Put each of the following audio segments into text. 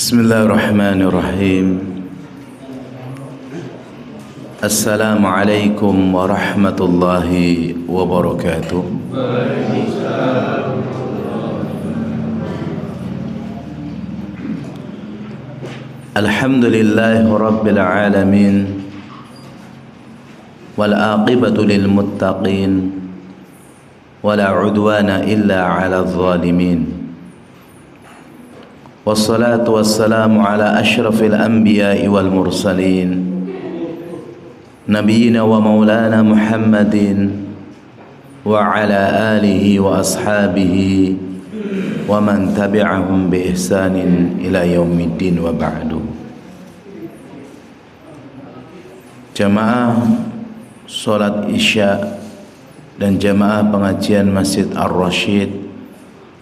Bismillahirrahmanirrahim. Assalamualaikum warahmatullahi wabarakatuh. Alhamdulillahi rabbil alamin, wal aqibatu lil muttaqin, wala udwana illa 'alal zalimin. Wassalatu wassalamu ala ashrafil anbiya'i wal mursalin, nabiyyina wa maulana Muhammadin wa ala alihi wa ashabihi wa man tabi'ahum bi ihsanin ila yaumiddin wa ba'du. Jamaah salat Isya dan jamaah pengajian Masjid Ar-Rasyid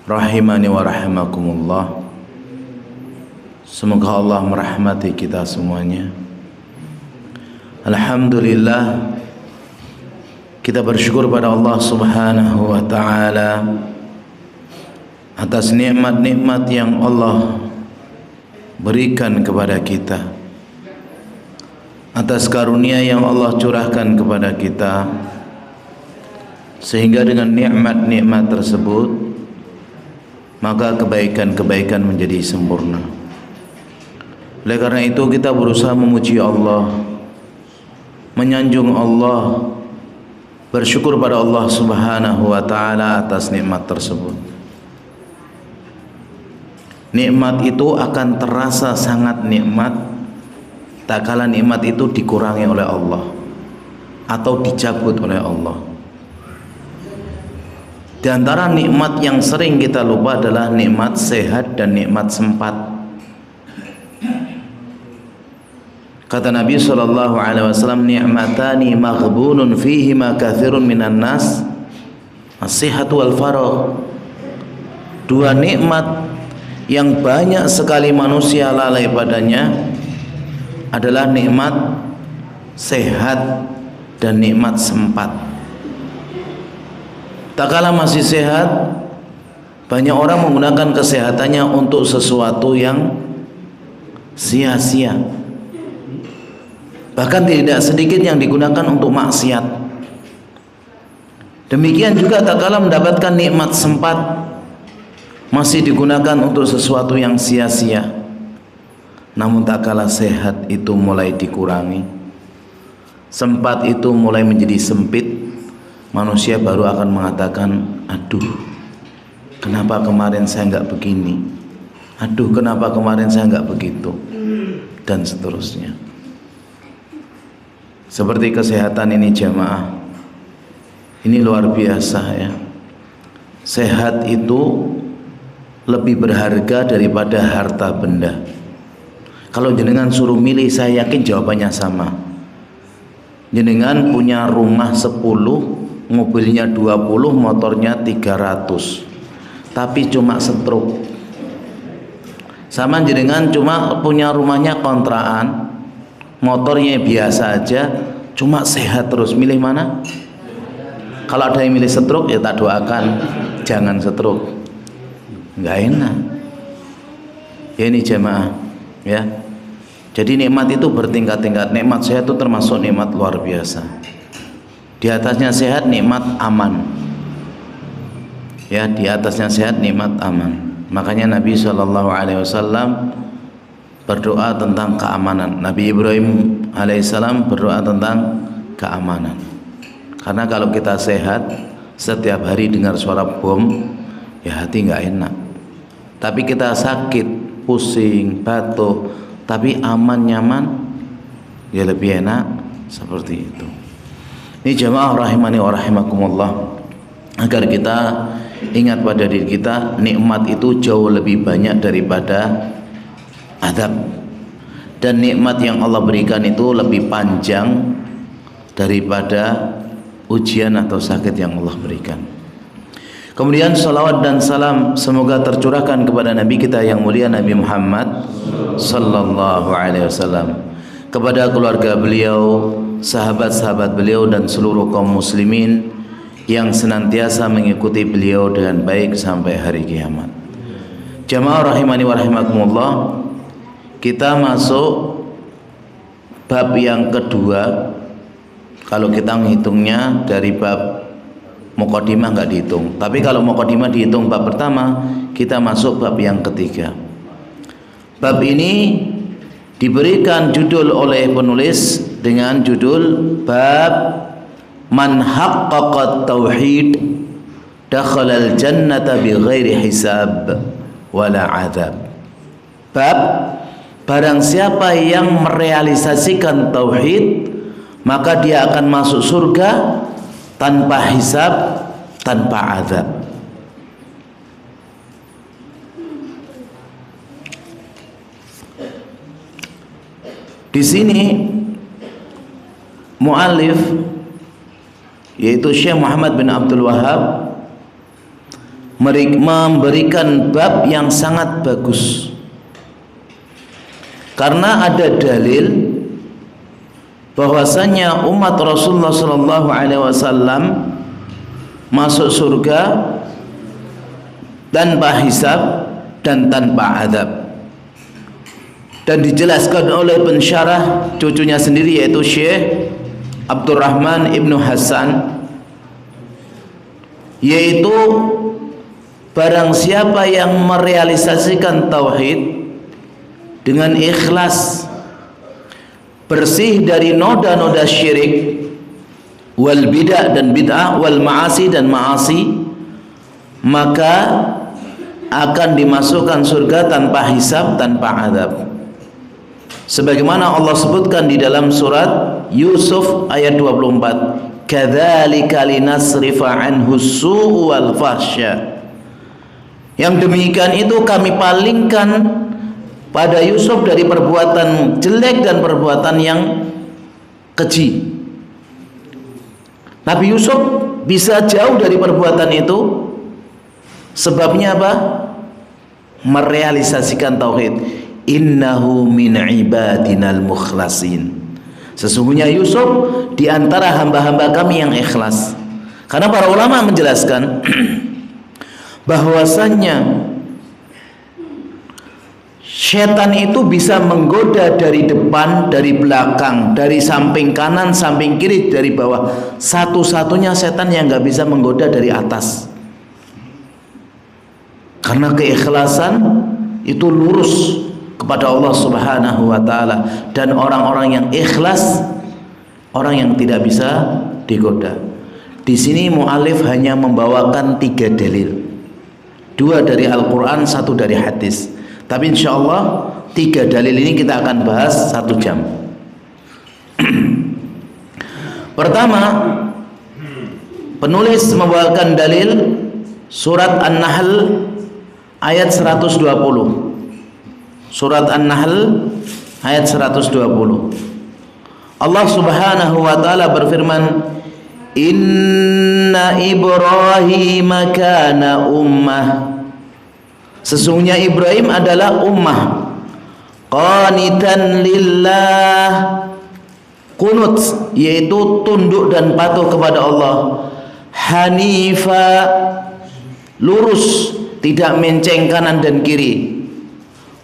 rahimani wa rahimakumullah, semoga Allah merahmati kita semuanya. Alhamdulillah, kita bersyukur pada Allah Subhanahu wa ta'ala atas nikmat-nikmat yang Allah berikan kepada kita, atas karunia yang Allah curahkan kepada kita, sehingga dengan nikmat-nikmat tersebut maka kebaikan-kebaikan menjadi sempurna. Oleh karena itu kita berusaha memuji Allah, menyanjung Allah, bersyukur pada Allah Subhanahu wa ta'ala atas nikmat tersebut. Nikmat itu akan terasa sangat nikmat tak kala nikmat itu dikurangi oleh Allah atau dicabut oleh Allah. Di antara nikmat yang sering kita lupa adalah nikmat sehat dan nikmat sempat. Kata Nabi SAW, ni'matani maghbunun fihima kathirun minan nas, as-sihhatu wal faragh. Dua nikmat yang banyak sekali manusia lalai padanya adalah nikmat sehat dan nikmat sempat. Tak kala masih sehat, banyak orang menggunakan kesehatannya untuk sesuatu yang sia-sia. Bahkan tidak sedikit yang digunakan untuk maksiat. Demikian juga tak kala mendapatkan nikmat sempat, masih digunakan untuk sesuatu yang sia-sia. Namun tak kala sehat itu mulai dikurangi, sempat itu mulai menjadi sempit, manusia baru akan mengatakan, aduh, kenapa kemarin saya nggak begini? Aduh, kenapa kemarin saya nggak begitu? Dan seterusnya. Seperti kesehatan ini jamaah, ini luar biasa ya. Sehat itu lebih berharga daripada harta benda. Kalau jenengan suruh milih, saya yakin jawabannya sama. Jenengan punya rumah 10, mobilnya 20, motornya 300, tapi cuma stroke. Sama jenengan cuma punya rumahnya kontrakan, motornya biasa aja, cuma sehat terus, milih mana? Kalau ada yang milih stroke, ya tak doakan jangan stroke, nggak enak ya. Ini jemaah ya, jadi nikmat itu bertingkat-tingkat. Nikmat sehat itu termasuk nikmat luar biasa. Di atasnya sehat nikmat aman ya, di atasnya sehat nikmat aman. Makanya Nabi SAW berdoa tentang keamanan. Nabi Ibrahim alaihissalam berdoa tentang keamanan. Karena kalau kita sehat, setiap hari dengar suara bom, ya hati nggak enak. Tapi kita sakit, pusing, batuk, tapi aman, nyaman, ya lebih enak. Seperti itu. Ini jamaah rahimani wa rahimakumullah, agar kita ingat pada diri kita, nikmat itu jauh lebih banyak daripada adab, dan nikmat yang Allah berikan itu lebih panjang daripada ujian atau sakit yang Allah berikan. Kemudian salawat dan salam semoga tercurahkan kepada Nabi kita yang mulia Nabi Muhammad sallallahu alaihi wasallam, kepada keluarga beliau, sahabat-sahabat beliau, dan seluruh kaum muslimin yang senantiasa mengikuti beliau dengan baik sampai hari kiamat. Jamaah rahimani wa rahimakumullah, kita masuk bab yang kedua. Kalau kita menghitungnya dari bab Muqaddimah nggak dihitung, tapi kalau Muqaddimah dihitung bab pertama, kita masuk bab yang ketiga. Bab ini diberikan judul oleh penulis dengan judul bab Man haqqaqa tauhid dakhalal jannata bighairi hisab wala azab. Bab barang siapa yang merealisasikan tauhid, maka dia akan masuk surga tanpa hisab, tanpa azab. Di sini muallif yaitu Syekh Muhammad bin Abdul Wahhab memberikan bab yang sangat bagus, karena ada dalil bahwasanya umat Rasulullah sallallahu alaihi wasallam masuk surga tanpa hisab dan tanpa azab. Dan dijelaskan oleh pensyarah cucunya sendiri yaitu Syekh Abdurrahman Ibnu Hasan, yaitu barang siapa yang merealisasikan tauhid dengan ikhlas, bersih dari noda-noda syirik, wal bid'ah dan bid'ah, wal ma'asi dan ma'asi, maka akan dimasukkan surga tanpa hisab, tanpa azab. Sebagaimana Allah sebutkan di dalam surat Yusuf ayat 24, kadzalika linasrifa anhu su'u wal fahsya. Yang demikian itu kami palingkan pada Yusuf dari perbuatan jelek dan perbuatan yang keji. Nabi Yusuf bisa jauh dari perbuatan itu, sebabnya apa? Merealisasikan tauhid. Innahu min ibadinal mukhlasin. Sesungguhnya Yusuf di antara hamba-hamba kami yang ikhlas. Karena para ulama menjelaskan bahwasannya setan itu bisa menggoda dari depan, dari belakang, dari samping kanan, samping kiri, dari bawah. Satu-satunya setan yang nggak bisa menggoda dari atas. Karena keikhlasan itu lurus kepada Allah Subhanahu wa taala, dan orang-orang yang ikhlas orang yang tidak bisa digoda. Di sini muallif hanya membawakan 3 dalil. 2 dari Al-Qur'an, 1 dari hadis. Tapi insyaallah 3 dalil ini kita akan bahas 1 jam. Pertama, penulis membawakan dalil surat An-Nahl ayat 120. Surat An-Nahl ayat 120. Allah Subhanahu wa taala berfirman, Inna Ibrahim kana ummah. Sesungguhnya Ibrahim adalah ummah, qanitan lillah, qunut yaitu tunduk dan patuh kepada Allah, hanifa lurus, tidak menceng kanan dan kiri,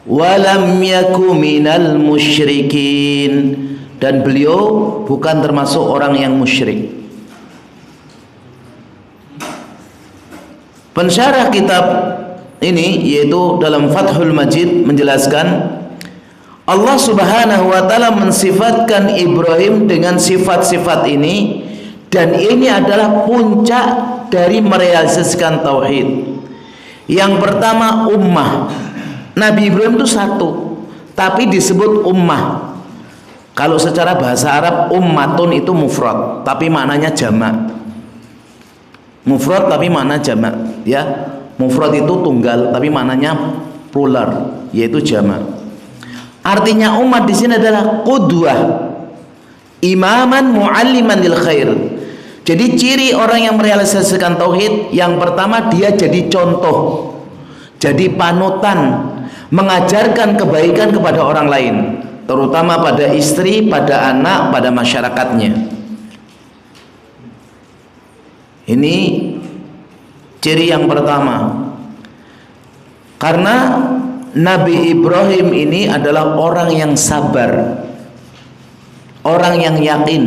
walam yaku minal musyrikin, dan beliau bukan termasuk orang yang musyrik. Pensyarah kitab ini yaitu dalam Fathul Majid menjelaskan Allah Subhanahu wa taala mensifatkan Ibrahim dengan sifat-sifat ini, dan ini adalah puncak dari merealisasikan tauhid. Yang pertama ummah. Nabi Ibrahim itu satu, tapi disebut ummah. Kalau secara bahasa Arab ummatun itu mufrad, tapi maknanya jamak. Mufrad tapi makna jamak, ya. Mufrad itu tunggal, tapi maknanya plural, yaitu jamak. Artinya umat di sini adalah qudwah, imaman mualliman lil khair. Jadi ciri orang yang merealisasikan tauhid, yang pertama dia jadi contoh, jadi panutan, mengajarkan kebaikan kepada orang lain, terutama pada istri, pada anak, pada masyarakatnya. Ini ciri yang pertama. Karena Nabi Ibrahim ini adalah orang yang sabar, orang yang yakin.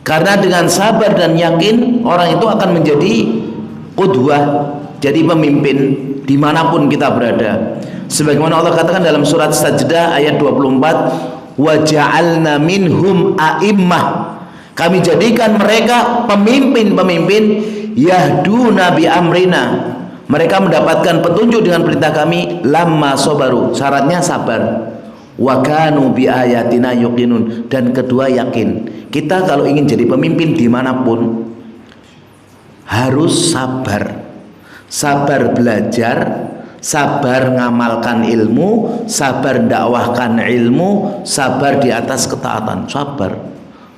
Karena dengan sabar dan yakin, orang itu akan menjadi qudwah, jadi pemimpin dimanapun kita berada. Sebagaimana Allah katakan dalam surat Sajdah ayat 24, wa ja'alna minhum a'immah, kami jadikan mereka pemimpin-pemimpin, yahduna bi amrina, mereka mendapatkan petunjuk dengan perintah kami, lamma sabaru, syaratnya sabar, wa kanu bi ayatina yuqinun, dan kedua yakin. Kita kalau ingin jadi pemimpin dimanapun harus sabar, sabar belajar, sabar ngamalkan ilmu, sabar dakwahkan ilmu, sabar di atas ketaatan,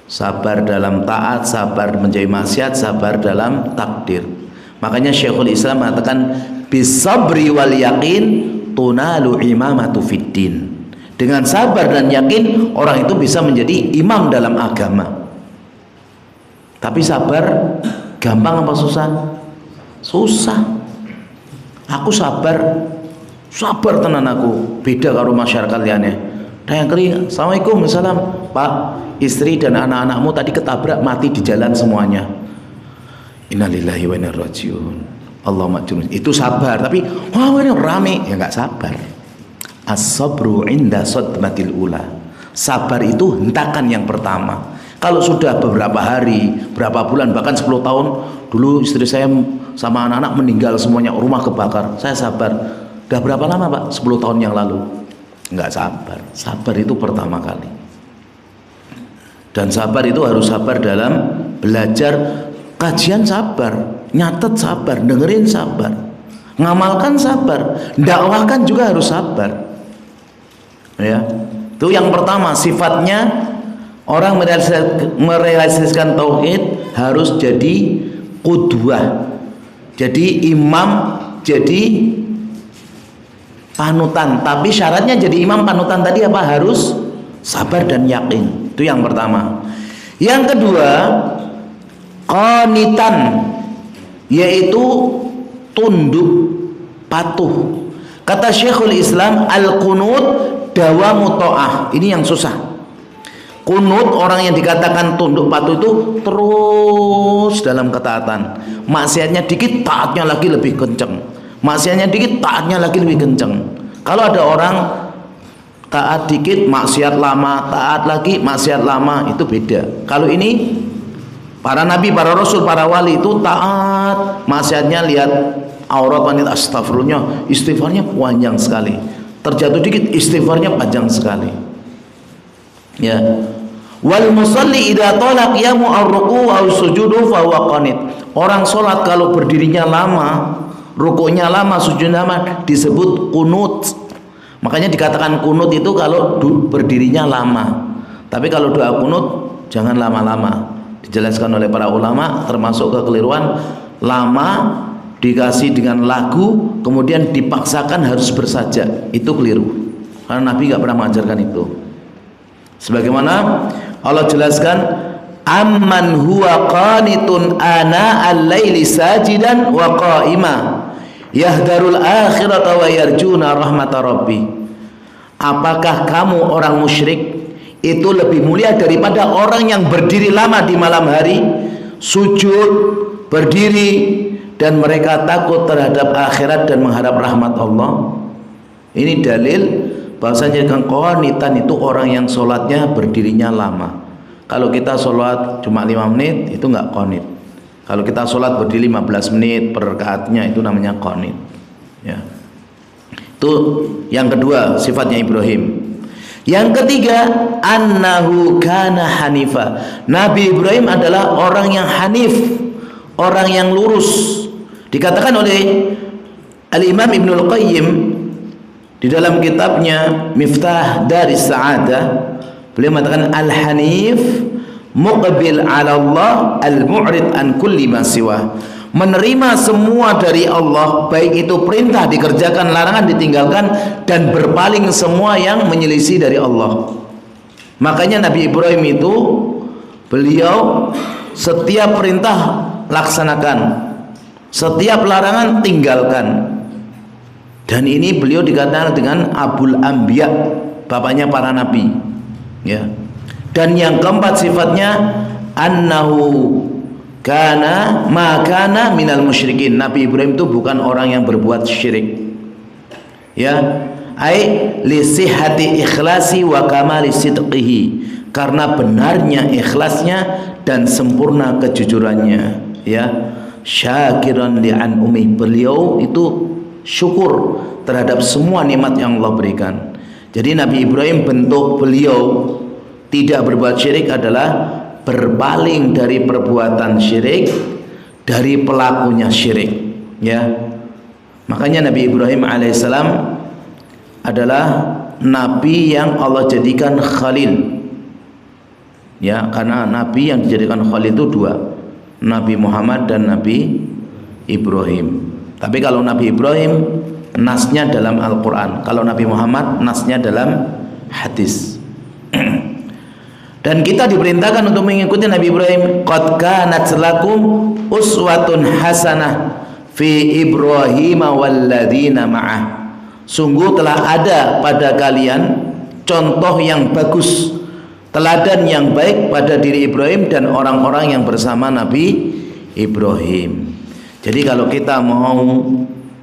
sabar dalam taat, sabar menjauhi maksiat, sabar dalam takdir. Makanya Syekhul Islam mengatakan bisabri wal yakin tunalu imamatu fiddin. Dengan sabar dan yakin orang itu bisa menjadi imam dalam agama. Tapi sabar gampang apa susah? Susah. Aku sabar tenan aku, beda karo masyarakat liane. Ada yang kering, assalamualaikum, salam, Pak, istri dan anak-anakmu tadi ketabrak mati di jalan semuanya. Innalillahi wa inna ilaihi rajiun. Allahumma ajurni. Itu sabar, tapi wah ini rame, ya nggak sabar. As-sabru inda sadmatil ula. Sabar itu hentakan yang pertama. Kalau sudah beberapa hari, berapa bulan, bahkan 10 tahun, dulu istri saya sama anak-anak meninggal semuanya, rumah kebakar, saya sabar. Udah berapa lama Pak? 10 tahun yang lalu. Enggak sabar. Sabar itu pertama kali. Dan sabar itu harus sabar dalam belajar, kajian sabar, nyatet sabar, dengerin sabar, ngamalkan sabar, dakwahkan juga harus sabar. Ya, itu yang pertama, sifatnya orang merealisasikan tauhid harus jadi qudwah, jadi imam, jadi panutan. Tapi syaratnya jadi imam panutan tadi apa? Harus sabar dan yakin. Itu yang pertama. Yang kedua, qanitan, yaitu tunduk, patuh. Kata Syekhul Islam, al-qunut dawamu ta'ah. Ini yang susah. Kunut, orang yang dikatakan tunduk patuh itu terus dalam ketaatan. Maksiatnya dikit, taatnya lagi lebih kenceng. Maksiatnya dikit, taatnya lagi lebih kenceng. Kalau ada orang taat dikit, maksiat lama, taat lagi, maksiat lama, itu beda. Kalau ini para nabi, para rasul, para wali itu taat, maksiatnya lihat aurat wanita, astagfirullahnya, istighfarnya panjang sekali. Terjatuh dikit, istighfarnya panjang sekali. Ya. Wal musalli idza tala qiyamu ar-ruku' aw sujudu fa huwa qanit. Orang salat kalau berdirinya lama, rukuknya lama, sujudnya lama, disebut kunut. Makanya dikatakan kunut itu kalau berdirinya lama. Tapi kalau doa kunut jangan lama-lama. Dijelaskan oleh para ulama, termasuk kekeliruan lama dikasih dengan lagu kemudian dipaksakan harus bersajak, itu keliru. Karena Nabi nggak pernah mengajarkan itu. Sebagaimana Allah jelaskan, amman huwa qanitun ana al-laili sajidan wa qa'ima yahdarul akhirata wa yarjuna rahmata rabbi. Apakah kamu orang musyrik itu lebih mulia daripada orang yang berdiri lama di malam hari, sujud, berdiri, dan mereka takut terhadap akhirat dan mengharap rahmat Allah? Ini dalil bahwasanya qanitan itu orang yang sholatnya berdirinya lama. Kalau kita sholat cuma 5 menit itu nggak qanit. Kalau kita sholat berdiri 15 menit per rakaatnya itu namanya qanit. Ya. Itu yang kedua, sifatnya Ibrahim. Yang ketiga, annahu kana hanifa. Nabi Ibrahim adalah orang yang hanif, orang yang lurus. Dikatakan oleh Al-Imam Ibnul Qayyim di dalam kitabnya Miftah Daris Sa'adah, beliau mengatakan al-hanif muqbil 'ala Allah al-mu'rid an kulli ma siwa. Menerima semua dari Allah, baik itu perintah dikerjakan, larangan ditinggalkan, dan berpaling semua yang menyelisih dari Allah. Makanya Nabi Ibrahim itu beliau setiap perintah laksanakan, setiap larangan tinggalkan. Dan ini beliau dikenal dengan Abul Anbiya, bapaknya para nabi, ya. Dan yang keempat sifatnya annahu kana makana minal musyrikin. Nabi Ibrahim itu bukan orang yang berbuat syirik, ya. Ai li sihhati ikhlasi wa kamali sidqihi, karena benarnya ikhlasnya dan sempurna kejujurannya, ya. Syakiran li an umi, beliau itu syukur terhadap semua nikmat yang Allah berikan. Jadi Nabi Ibrahim, bentuk beliau tidak berbuat syirik adalah berpaling dari perbuatan syirik, dari pelakunya syirik, ya. Makanya Nabi Ibrahim alaihissalam adalah nabi yang Allah jadikan khalil, ya, karena nabi yang dijadikan khalil itu dua, Nabi Muhammad dan Nabi Ibrahim. Tapi kalau Nabi Ibrahim nasnya dalam Al-Quran, kalau Nabi Muhammad nasnya dalam hadis. Dan kita diperintahkan untuk mengikuti Nabi Ibrahim. Qad kanat lakum uswatun hasanah fi Ibrahim walladzina ma'ah. Sungguh telah ada pada kalian contoh yang bagus, teladan yang baik pada diri Ibrahim dan orang-orang yang bersama Nabi Ibrahim. Jadi kalau kita mau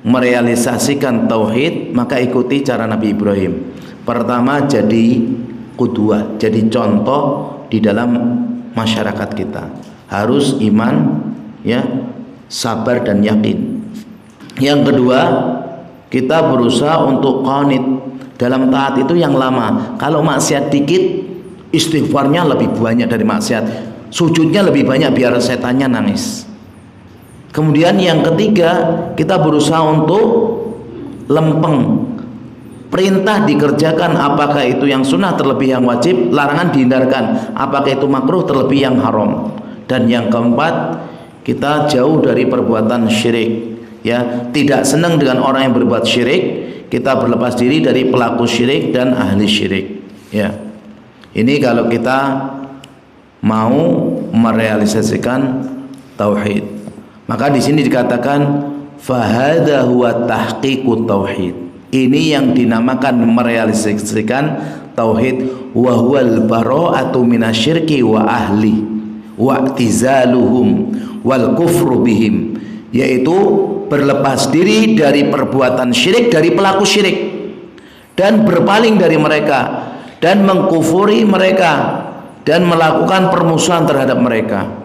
merealisasikan tauhid, maka ikuti cara Nabi Ibrahim. Pertama, jadi qudwah, jadi contoh di dalam masyarakat kita. Harus iman, ya, sabar dan yakin. Yang kedua, kita berusaha untuk qanit. Dalam taat itu yang lama. Kalau maksiat dikit, istighfarnya lebih banyak dari maksiat, sujudnya lebih banyak biar setannya nangis. Kemudian yang ketiga, kita berusaha untuk lempeng. Perintah dikerjakan, apakah itu yang sunnah terlebih yang wajib, larangan dihindarkan, apakah itu makruh terlebih yang haram. Dan yang keempat, kita jauh dari perbuatan syirik, ya. Tidak senang dengan orang yang berbuat syirik, kita berlepas diri dari pelaku syirik dan ahli syirik, ya. Ini kalau kita mau merealisasikan tauhid. Maka di sini dikatakan fahadha huwa tahqiqut tauhid. Ini yang dinamakan merealisasikan tauhid, wa huwal bara'atu minasyirki wa ahli wa i'tizaluhum wal kufru bihim, yaitu berlepas diri dari perbuatan syirik, dari pelaku syirik, dan berpaling dari mereka, dan mengkufuri mereka, dan melakukan permusuhan terhadap mereka.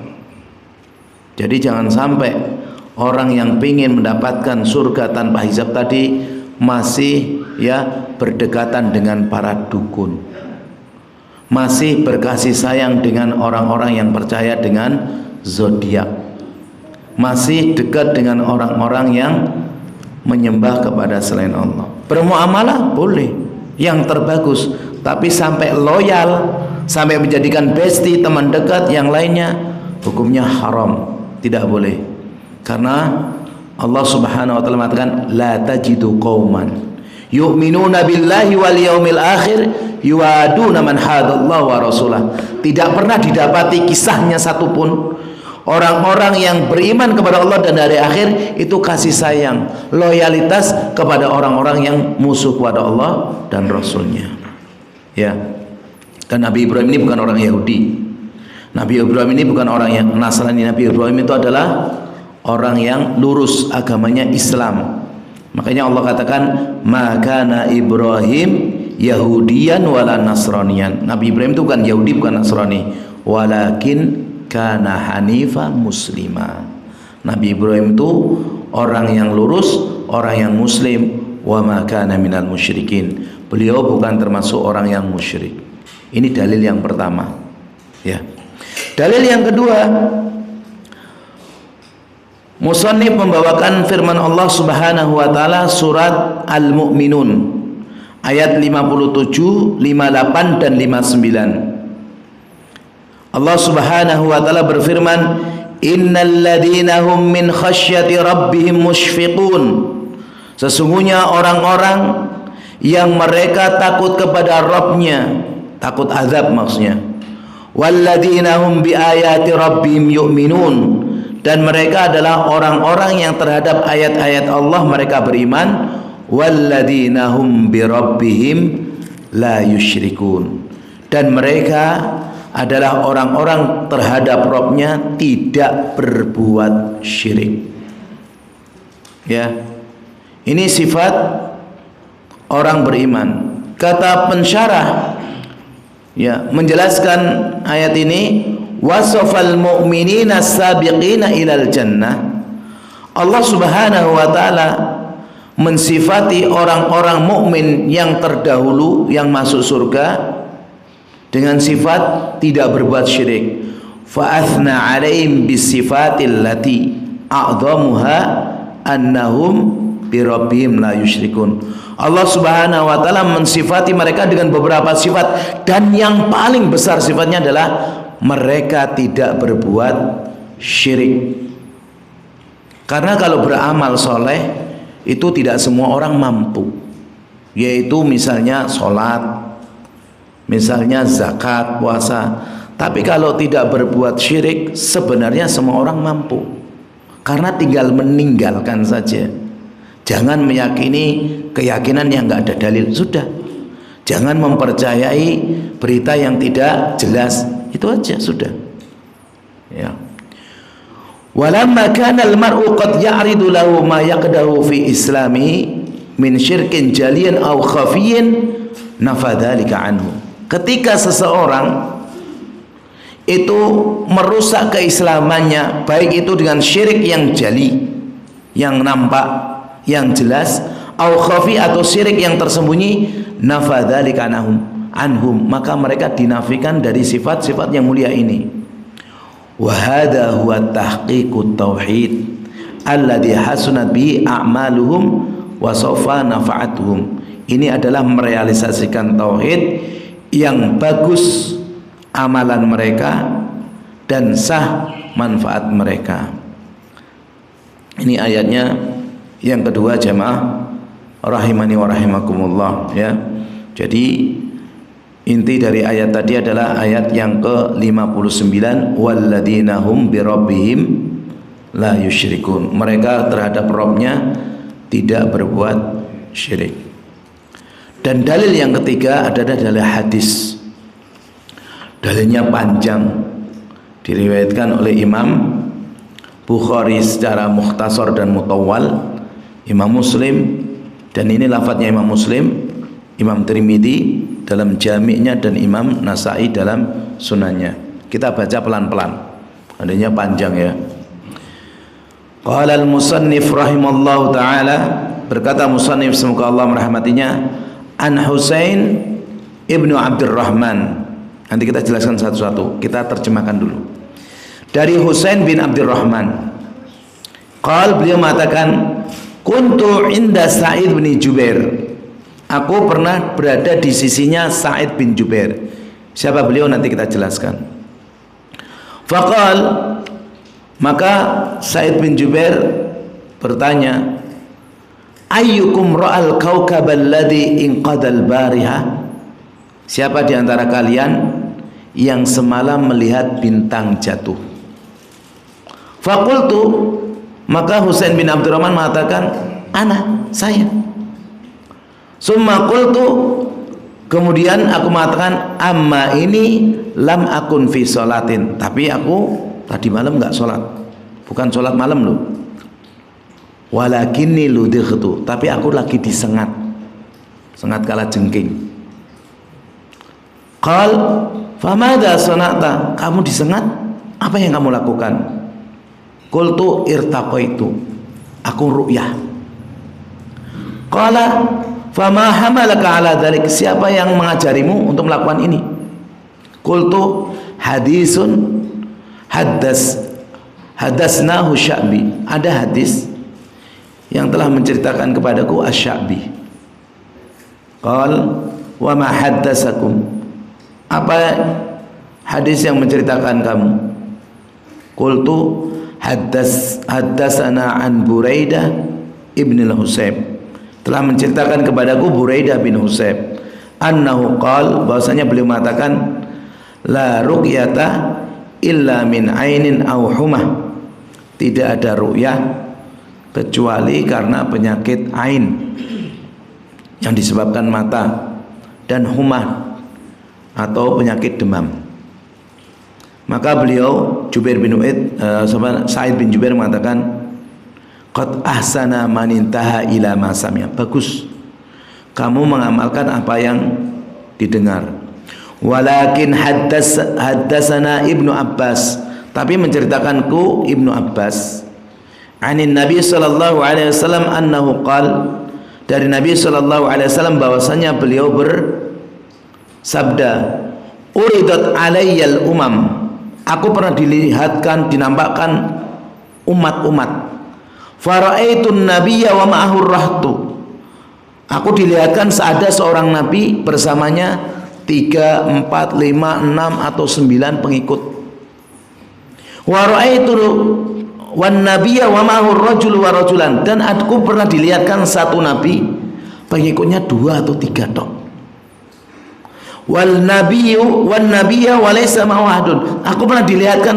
Jadi jangan sampai orang yang ingin mendapatkan surga tanpa hisab tadi masih, ya, berdekatan dengan para dukun, masih berkasih sayang dengan orang-orang yang percaya dengan zodiak, masih dekat dengan orang-orang yang menyembah kepada selain Allah. Bermuamalah boleh, yang terbagus, tapi sampai loyal, sampai menjadikan bestie, teman dekat yang lainnya, hukumnya haram, tidak boleh. Karena Allah Subhanahu wa taala mengatakan la tajidu qauman yu'minuna billahi wal yaumil akhir yuaduna man hadallahu wa rasulah. Tidak pernah didapati kisahnya satupun orang-orang yang beriman kepada Allah dan hari akhir itu kasih sayang, loyalitas kepada orang-orang yang musuh kepada Allah dan Rasulnya, ya. Dan Nabi Ibrahim ini bukan orang Yahudi, Nabi Ibrahim ini bukan orang yang Nasrani. Nabi Ibrahim itu adalah orang yang lurus, agamanya Islam. Makanya Allah katakan makana Ibrahim Yahudiyan wala Nasraniyan. Nabi Ibrahim itu bukan Yahudi, bukan Nasrani, walakin kana hanifa muslima. Nabi Ibrahim itu orang yang lurus, orang yang muslim, wa ma kana minal musyrikin. Beliau bukan termasuk orang yang musyrik. Ini dalil yang pertama, ya. Dalil yang kedua, musannif membawakan firman Allah Subhanahu wa taala surat Al-Mu'minun ayat 57, 58 dan 59. Allah Subhanahu wa taala berfirman, innal ladzina hum min khasyati rabbihim musyfiqun. Sesungguhnya orang-orang yang mereka takut kepada Rabbnya, takut azab maksudnya. Walladzina hum biayati rabbihim yu'minun, dan mereka adalah orang-orang yang terhadap ayat-ayat Allah mereka beriman. walladzina hum birabbihim la yusyrikun. Dan mereka adalah orang-orang terhadap Rabb-nya tidak berbuat syirik. Ya. Ini sifat orang beriman. Kata pensyarah ya menjelaskan ayat ini, wasafal mu'minina sabiqina ilal jannah. Allah Subhanahu wa taala mensifati orang-orang mukmin yang terdahulu yang masuk surga dengan sifat tidak berbuat syirik. Fa athna 'alaihim bisifatil lati a'dhamuha annahum bi rabbihim la yusyrikun. Allah Subhanahu wa taala mensifati mereka dengan beberapa sifat, dan yang paling besar sifatnya adalah mereka tidak berbuat syirik. Karena kalau beramal soleh itu tidak semua orang mampu, yaitu misalnya sholat, misalnya zakat, puasa. Tapi kalau tidak berbuat syirik sebenarnya semua orang mampu, karena tinggal meninggalkan saja. Jangan meyakini keyakinan yang nggak ada dalil, sudah. Jangan mempercayai berita yang tidak jelas, itu aja sudah. Ya. Walamma kana al-mar'u qad ya'ridu lahu ma yaqdahu fi islami min syirkin jaliyan aw khafiyyin nafadzalika anhu. Ketika seseorang itu merusak keislamannya, baik itu dengan syirik yang jali, yang nampak, yang jelas, au khafi atau syirik yang tersembunyi, nafadzalika anhum, maka mereka dinafikan dari sifat-sifat yang mulia ini. Wa hadha huwa tahqiqut tauhid alladhi hasunat bihi a'maluhum wa sawfa nafa'atuhum. Ini adalah merealisasikan tauhid yang bagus amalan mereka dan sah manfaat mereka. Ini ayatnya yang kedua, jemaah rahimani wa rahimakumullah, ya. Jadi inti dari ayat tadi adalah ayat yang ke-59, walladzina hum birabbihim la yusyrikun. Mereka terhadap Rabb-nya tidak berbuat syirik. Dan dalil yang ketiga adalah dalil hadis. Dalilnya panjang, diriwayatkan oleh Imam Bukhari secara mukhtasar dan mutawwal, Imam Muslim, dan ini lafadznya Imam Muslim, Imam Tirmidzi dalam jami'nya, dan Imam Nasai dalam sunannya. Kita baca pelan-pelan, adanya panjang ya. Qala al-musannif rahimallahu ta'ala, berkata musannif semoga Allah merahmatinya, an Husain ibnu Abdurrahman. Nanti kita jelaskan satu-satu, kita terjemahkan dulu. Dari Husain bin Abdurrahman, qal, beliau mengatakan, kuntu inda Sa'id bin Jubair, aku pernah berada di sisinya Sa'id bin Jubair. Siapa beliau nanti kita jelaskan. Faqal, maka Sa'id bin Jubair bertanya, ayyukum ra'al kawkab alladhi inqadal bariha? Siapa di antara kalian yang semalam melihat bintang jatuh? Faqultu, maka Husain bin Abdurrahman mengatakan, ana, saya. Summa qultu, kemudian aku mengatakan, amma ini lam akun fi sholatin, tapi aku tadi malam enggak sholat, bukan sholat malam loh. Walakinni ludightu, tapi aku lagi disengat, sengat kala jengking. Qal, famadha sana'ta, kamu disengat, apa yang kamu lakukan? Qultu irtaqaitu, aku ru'yah. Qala, fama hamalaka ala dzalik, siapa yang mengajarimu untuk melakukan ini? Qultu hadisun hadasnahu Sya'bi, ada hadis yang telah menceritakan kepadaku Asy-Sya'bi. Qal, wa ma haddasakum, apa hadis yang menceritakan kamu? Qultu haddasana an Buraidah ibn al-Husayb, telah menceritakan kepadaku Buraidah bin Husayb, annahu qal, bahwasanya beliau mengatakan, la ruqyata illa min ainin aw humah, tidak ada ru'yah kecuali karena penyakit ain yang disebabkan mata, dan humah atau penyakit demam. Maka beliau Sa'id bin Jubair mengatakan, qad ahsana man intaha ila ma sami'a. Bagus kamu mengamalkan apa yang didengar. Walakin haddatsana Ibnu Abbas, tapi menceritakanku Ibnu Abbas, anin Nabi sallallahu alaihi wasallam annahu qala, dari Nabi sallallahu alaihi wasallam bahwasanya beliau bersabda, uridat alayyal umam, aku pernah dinampakkan umat-umat, fara'aitun nabiyya wa ma'ahu rahtu, aku dilihatkan ada seorang nabi bersamanya 3, 4, 5, 6 atau 9 pengikut. Wa ra'aitu wan nabiyya wa ma'ahu rajul wa rajulan, dan aku pernah dilihatkan satu nabi pengikutnya 2 atau 3 tok. Wal nabiyya wa laysa ma'ahu ahadun, aku pernah dilihatkan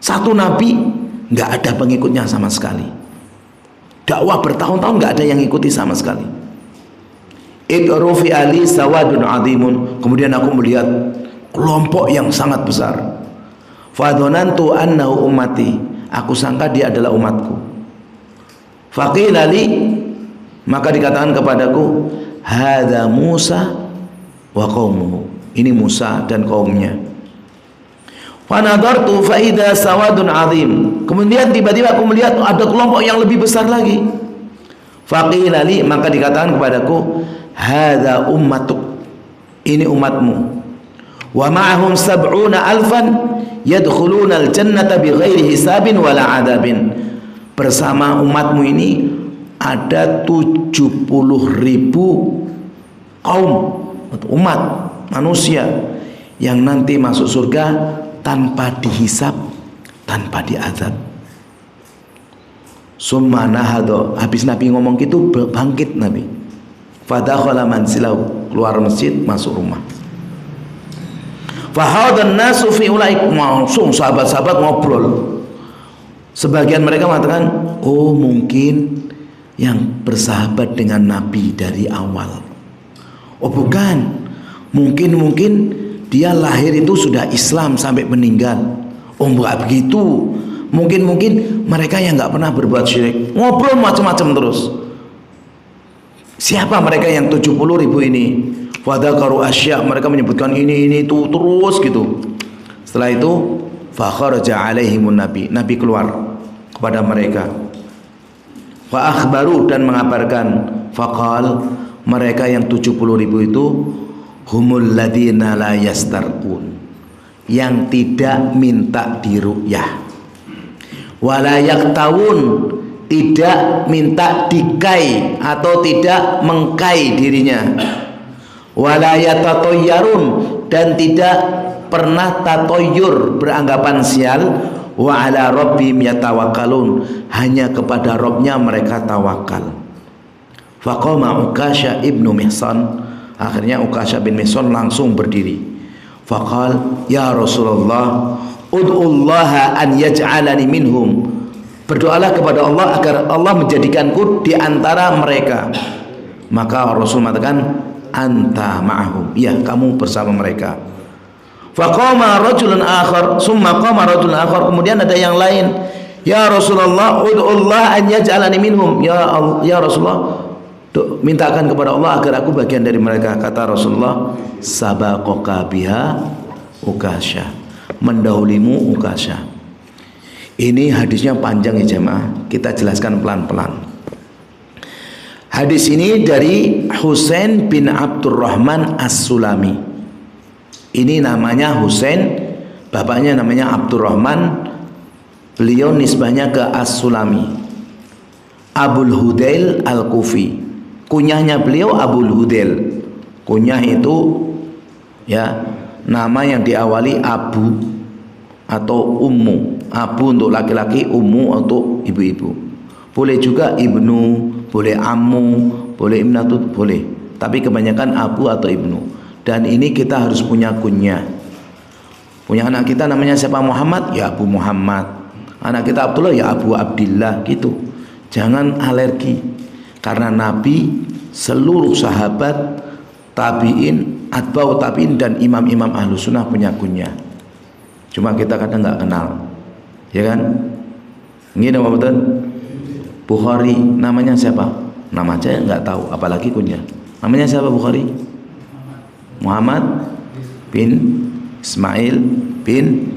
satu nabi enggak ada pengikutnya sama sekali. Dakwah bertahun-tahun enggak ada yang ikuti sama sekali. Idrufi ali sawadun azimun, kemudian aku melihat kelompok yang sangat besar. Fadhonantu annahu ummati, aku sangka dia adalah umatku. Faqila li, maka dikatakan kepadaku, hadza Musa wa qaumuhu, ini Musa dan kaumnya. Fa nadartu fa idza sawadun azim, kemudian tiba-tiba aku melihat ada kelompok yang lebih besar lagi. Faqila li, maka dikatakan kepadaku, hadza ummatuk, ini umatmu. Wa ma'ahum sab'una alfan yadkhuluna al-jannata bighairi hisabin wala adabin, bersama umatmu ini ada 70.000 kaum, umat manusia yang nanti masuk surga tanpa dihisab, tanpa diazab. Summa nahado, habis Nabi ngomong gitu bangkit Nabi. Fadakhala manzilahu, keluar masjid masuk rumah. Fahadan nasu fi ulaik, langsung sahabat-sahabat ngobrol. Sebagian mereka mengatakan, oh mungkin yang bersahabat dengan Nabi dari awal. Oh bukan, mungkin dia lahir itu sudah Islam sampai meninggal. Oh enggak begitu, mungkin mereka yang enggak pernah berbuat syirik. Ngobrol macam-macam terus. Siapa mereka yang 70.000 ini? Fadzakaru asya, mereka menyebutkan ini itu terus gitu. Setelah itu fakharaja alaihimun nabi, Nabi keluar kepada mereka. Fa akhbaru, dan mengabarkan, faqal, mereka yang 70.000 itu humul ladina la yastarqun, yang tidak minta diru'yah, wala yaktawun, tidak minta dikai atau tidak mengkai dirinya, wala yatatoyyarun, dan tidak pernah tatoyur beranggapan sial, wa ala rabbihim yatawakkalun, hanya kepada Rabbnya mereka tawakal. Faqama Ukasha ibnu Mihsan, akhirnya Ukasha bin Mihsan langsung berdiri. Faqal, ya Rasulullah, ud'ullaha an yaj'alani minhum, berdoalah kepada Allah agar Allah menjadikanku di antara mereka. Maka Rasul mengatakan, anta ma'ahum, ya kamu bersama mereka. Faqama rajulun akhar, summa qama rajulun akhar, kemudian ada yang lain, ya Rasulullah, ud'ullah an yaj'alani minhum, ya Rasulullah, mintakan kepada Allah agar aku bagian dari mereka. Kata Rasulullah, sabaqaka biha Ukasha, mendahulimu Ukasha. Ini hadisnya panjang ya jemaah, kita jelaskan pelan-pelan. Hadis ini dari Husain bin Abdurrahman As-Sulami. Ini namanya Husain, bapaknya namanya Abdurrahman, beliau nisbahnya ke As-Sulami. Abul Hudail Al-Kufi, kunyahnya beliau Abul Hudail. Kunyah itu ya nama yang diawali Abu atau Ummu. Abu untuk laki-laki, Ummu untuk ibu-ibu. Boleh juga Ibnu, boleh Ammu, boleh Ibnatu, boleh. Tapi kebanyakan Abu atau Ibnu. Dan ini kita harus punya kunyah. Punya anak kita namanya siapa? Muhammad, ya Abu Muhammad. Anak kita Abdullah, ya Abu Abdillah gitu. Jangan alergi. Karena Nabi seluruh sahabat, tabi'in, atba'u tabi'in, dan imam-imam ahlu sunnah punya kunyah. Cuma kita kadang nggak kenal, ya kan? Ini nama betul Bukhari, namanya siapa? Nama aja nggak tahu, apalagi kunyah. Namanya siapa Bukhari? Muhammad bin Ismail bin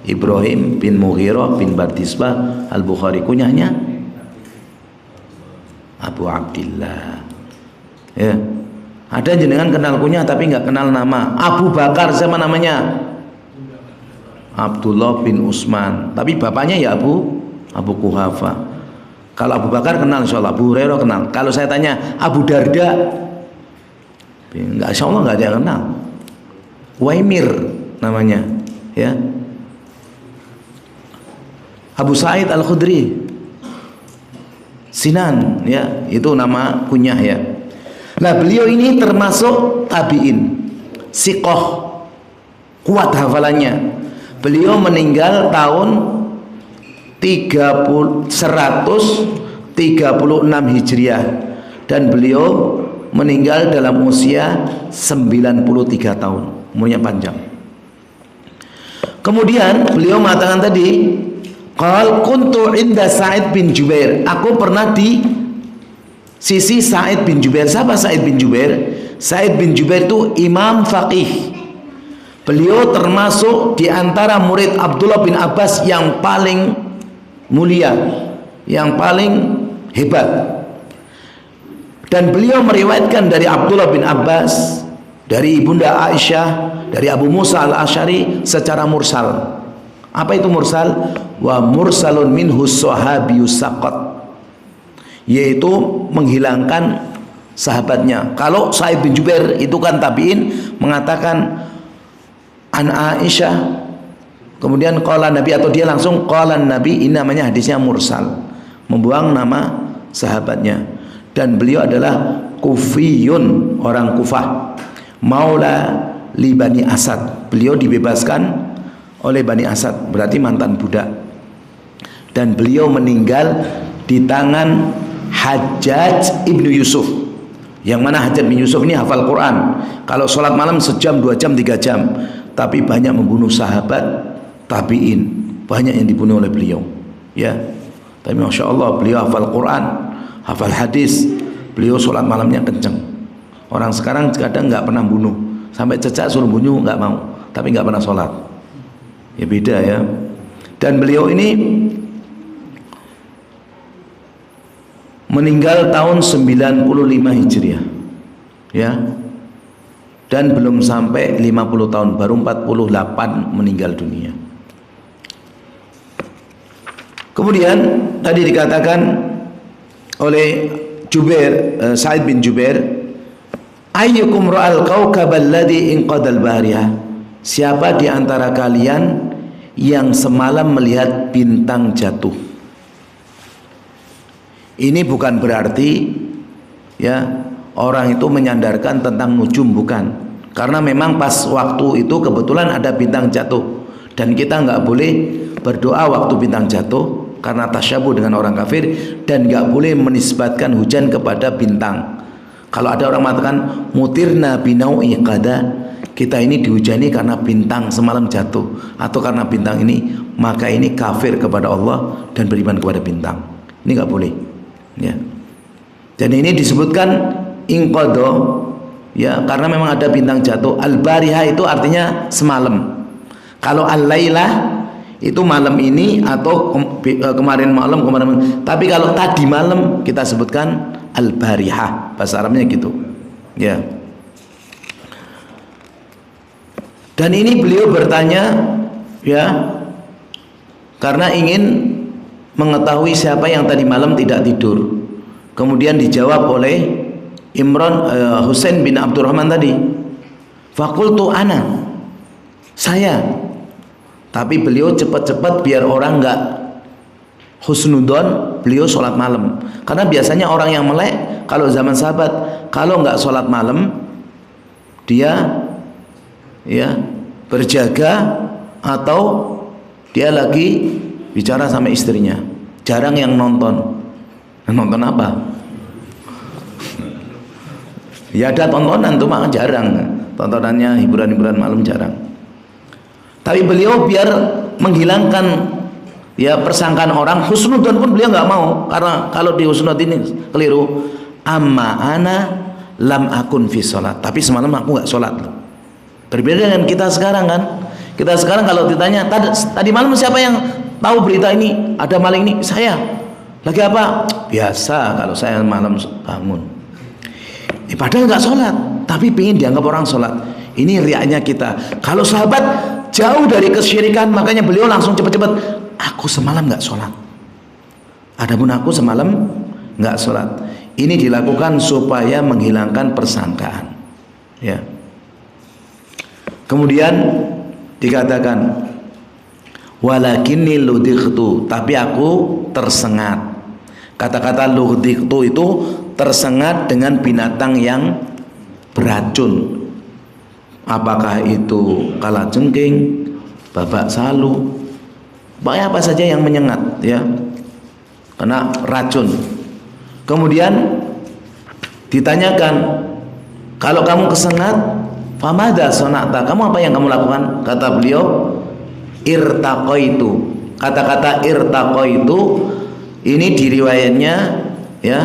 Ibrahim bin Mughirah bin Bardisbah Al-Bukhari. Kunyahnya Abu Abdillah. Ya. Ada jenengan kenal kunyah tapi nggak kenal nama. Abu Bakar siapa namanya? Abdullah bin Utsman. Tapi bapaknya ya Abu Kuhafa. Kalau Abu Bakar kenal insyaallah, Abu Hurairah kenal. Kalau saya tanya Abu Darda, insyaallah nggak ada yang kenal. Waimir namanya, ya. Abu Sa'id Al-Khudri, Sinan, ya, itu nama kunyah, ya. Nah, beliau ini termasuk tabi'in, siqoh, kuat hafalannya. Beliau meninggal tahun 136 Hijriah dan beliau meninggal dalam usia 93 tahun, umurnya panjang. Kemudian beliau mengatakan tadi, qal kuntu inda Sa'id bin Jubair, aku pernah di sisi Sa'id bin Jubair. Siapa Sa'id bin Jubair? Sa'id bin Jubair itu imam faqih. Beliau termasuk di antara murid Abdullah bin Abbas yang paling mulia, yang paling hebat. Dan beliau meriwayatkan dari Abdullah bin Abbas, dari ibunda Aisyah, dari Abu Musa al-Asy'ari secara mursal. Apa itu mursal? Wa mursalun minhu sahabiyus saqat, yaitu menghilangkan sahabatnya. Kalau Sa'id bin Jubair itu kan tabi'in, mengatakan an Aisyah, kemudian qala Nabi, atau dia langsung qala Nabi, ini namanya hadisnya mursal, membuang nama sahabatnya. Dan beliau adalah Kufiyun, orang Kufah, maula li Bani Asad. Beliau dibebaskan oleh Bani Asad, berarti mantan budak. Dan beliau meninggal di tangan Hajjaj ibnu Yusuf, yang mana Hajjaj bin Yusuf ini hafal Quran. Kalau sholat malam sejam, 2 jam, 3 jam, tapi banyak membunuh sahabat, tabi'in, banyak yang dibunuh oleh beliau, ya. Tapi Masya Allah, beliau hafal Quran, hafal hadis, beliau sholat malamnya kenceng. Orang sekarang kadang nggak pernah bunuh, sampai cecak suruh bunuh nggak mau, tapi nggak pernah sholat, ya beda, ya. Dan beliau ini meninggal tahun 95 Hijriah, ya. Dan belum sampai 50 tahun, baru 48 meninggal dunia. Kemudian tadi dikatakan oleh Jubair, Sa'id bin Jubair, ayyukum ra'al kawkab alladhi inqadal bahriyah, siapa di antara kalian yang semalam melihat bintang jatuh? Ini bukan berarti, ya, orang itu menyandarkan tentang nujum, bukan. Karena memang pas waktu itu kebetulan ada bintang jatuh, dan kita nggak boleh berdoa waktu bintang jatuh karena tasyabuh dengan orang kafir, dan nggak boleh menisbatkan hujan kepada bintang. Kalau ada orang mengatakan mutirna binau'i qada, kita ini dihujani karena bintang semalam jatuh, atau karena bintang ini, maka ini kafir kepada Allah dan beriman kepada bintang. Ini nggak boleh, ya. Dan ini disebutkan inqadha, ya, karena memang ada bintang jatuh. Al-barihah itu artinya semalam. Kalau al-lailah itu malam ini atau kemarin malam. Tapi kalau tadi malam kita sebutkan al-barihah, bahasa Arabnya gitu, ya. Dan ini beliau bertanya, ya, karena ingin mengetahui siapa yang tadi malam tidak tidur. Kemudian dijawab oleh Husain bin Abdurrahman tadi. Fakultu ana, saya. Tapi beliau cepat-cepat biar orang nggak husnudon, beliau sholat malam. Karena biasanya orang yang melek, kalau zaman sahabat, kalau nggak sholat malam, dia, ya, berjaga atau dia lagi bicara sama istrinya. Jarang yang nonton. Nonton apa? Ya ada tontonan tuh mah jarang, tontonannya hiburan-hiburan malam jarang. Tapi beliau biar menghilangkan ya persangkaan orang, husnudzon pun beliau nggak mau, karena kalau di husnudzon ini keliru. Amma ana lam akun fi sholat, tapi semalam aku nggak sholat. Berbeda dengan kita sekarang kan. Kita sekarang kalau ditanya tadi malam siapa yang tahu berita ini ada maling ini, saya. Lagi apa? Biasa kalau saya malam bangun. Padahal nggak sholat, tapi ingin dianggap orang sholat. Ini riaknya kita. Kalau sahabat jauh dari kesyirikan, makanya beliau langsung cepat-cepat, aku semalam nggak sholat. Adapun aku semalam nggak sholat. Ini dilakukan supaya menghilangkan persangkaan. Ya. Kemudian dikatakan, walakinni ludightu, tapi aku tersengat. Kata-kata ludightu itu tersengat dengan binatang yang beracun. Apakah itu kalajengking, babak salu, apa saja yang menyengat, ya, kena racun. Kemudian ditanyakan, kalau kamu kesengat, famada sonata, kamu apa yang kamu lakukan? Kata beliau, irtaqaitu. Kata-kata irtaqaitu ini di riwayatnya, ya,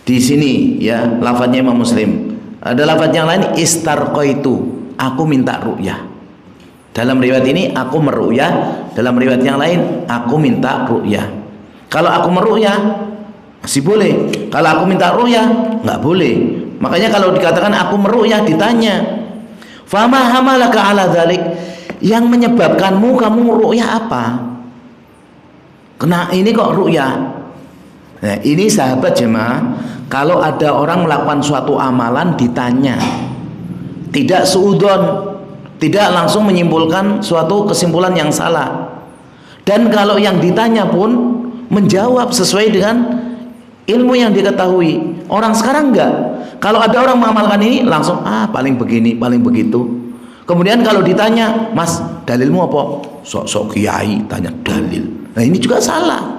di sini, ya, lafadznya Imam Muslim. Ada lafadz yang lain, istarqaitu, aku minta ru'yah. Dalam riwayat ini aku meru'yah, dalam riwayat yang lain aku minta ru'yah. Kalau aku meru'yah masih boleh, kalau aku minta ru'yah nggak boleh. Makanya kalau dikatakan aku meru'yah, ditanya, fama hamalaka ala dzalik, yang menyebabkanmu kamu ru'yah apa? Kena ini kok ru'yah. Nah, ini sahabat jemaah, kalau ada orang melakukan suatu amalan ditanya, tidak suudzon, tidak langsung menyimpulkan suatu kesimpulan yang salah. Dan kalau yang ditanya pun menjawab sesuai dengan ilmu yang diketahui. Orang sekarang enggak. Kalau ada orang mengamalkan ini langsung paling begini, paling begitu. Kemudian kalau ditanya, Mas, dalilmu apa? Sok-sok kiai tanya dalil. Nah, ini juga salah.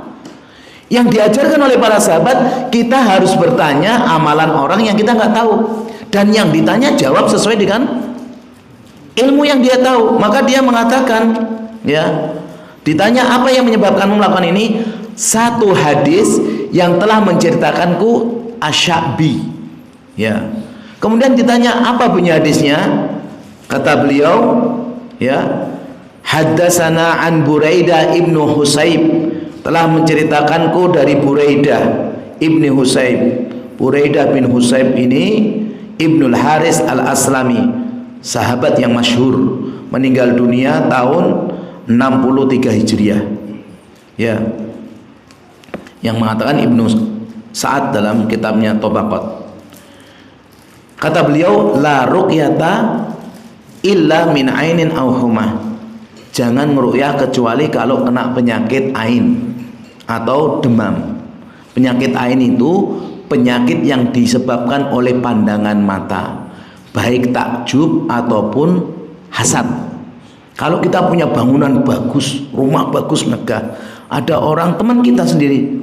Yang diajarkan oleh para sahabat, kita harus bertanya amalan orang yang kita nggak tahu, dan yang ditanya jawab sesuai dengan ilmu yang dia tahu. Maka dia mengatakan, ya, ditanya apa yang menyebabkanmu melakukan ini? Satu hadis yang telah menceritakanku Asy-Sya'bi, ya. Kemudian ditanya apa bunyi hadisnya? Kata beliau, ya, haddatsana an Buraidah ibnu Husayb, telah menceritakanku dari Buraidah ibni Husayb. Buraidah bin Husayb ini Ibnul Haris al-Aslami, sahabat yang masyhur, meninggal dunia tahun 63 Hijriah, ya, yang mengatakan Ibnu Sa'ad dalam kitabnya Tabaqat. Kata beliau, la ruqyata illa min ainin aw humah, jangan meruqyah kecuali kalau kena penyakit ain atau demam. Penyakit ain itu penyakit yang disebabkan oleh pandangan mata, baik takjub ataupun hasad. Kalau kita punya bangunan bagus, rumah bagus, megah, ada orang teman kita sendiri,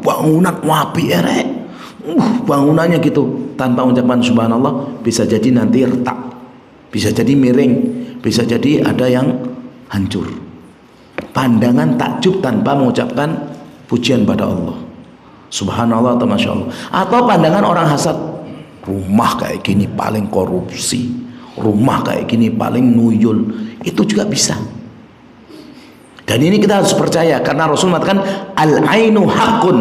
bangunan wapi erek, bangunannya gitu, tanpa ucapan subhanallah, bisa jadi nanti retak, bisa jadi miring, bisa jadi ada yang hancur. Pandangan takjub tanpa mengucapkan pujian pada Allah, subhanallah atau masya Allah. Atau pandangan orang hasad, rumah kayak gini paling korupsi, rumah kayak gini paling nuyul, itu juga bisa. Dan ini kita harus percaya, karena Rasul mengatakan al-ainu haqqun,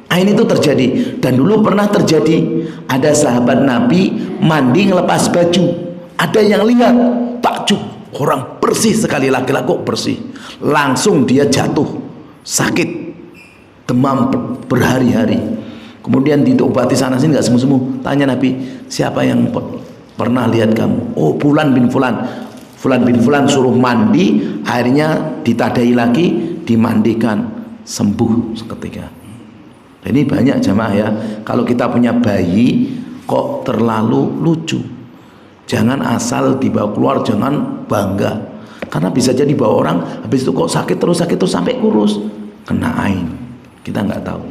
ain itu terjadi. Dan dulu pernah terjadi, ada sahabat Nabi mandi ngelepas baju, ada yang lihat takjub, orang bersih sekali, laki-laki kok bersih, langsung dia jatuh sakit, demam berhari-hari. Kemudian diobati sana sini nggak sembuh-sembuh. Tanya Nabi, siapa yang pernah lihat kamu? Oh, Fulan bin Fulan. Fulan bin Fulan suruh mandi, akhirnya ditadai lagi, dimandikan, sembuh seketika. Dan ini banyak jamaah ya. Kalau kita punya bayi kok terlalu lucu, jangan asal dibawa keluar, jangan bangga, karena bisa jadi bawa orang habis itu kok sakit terus sampai kurus, kena ain, kita nggak tahu.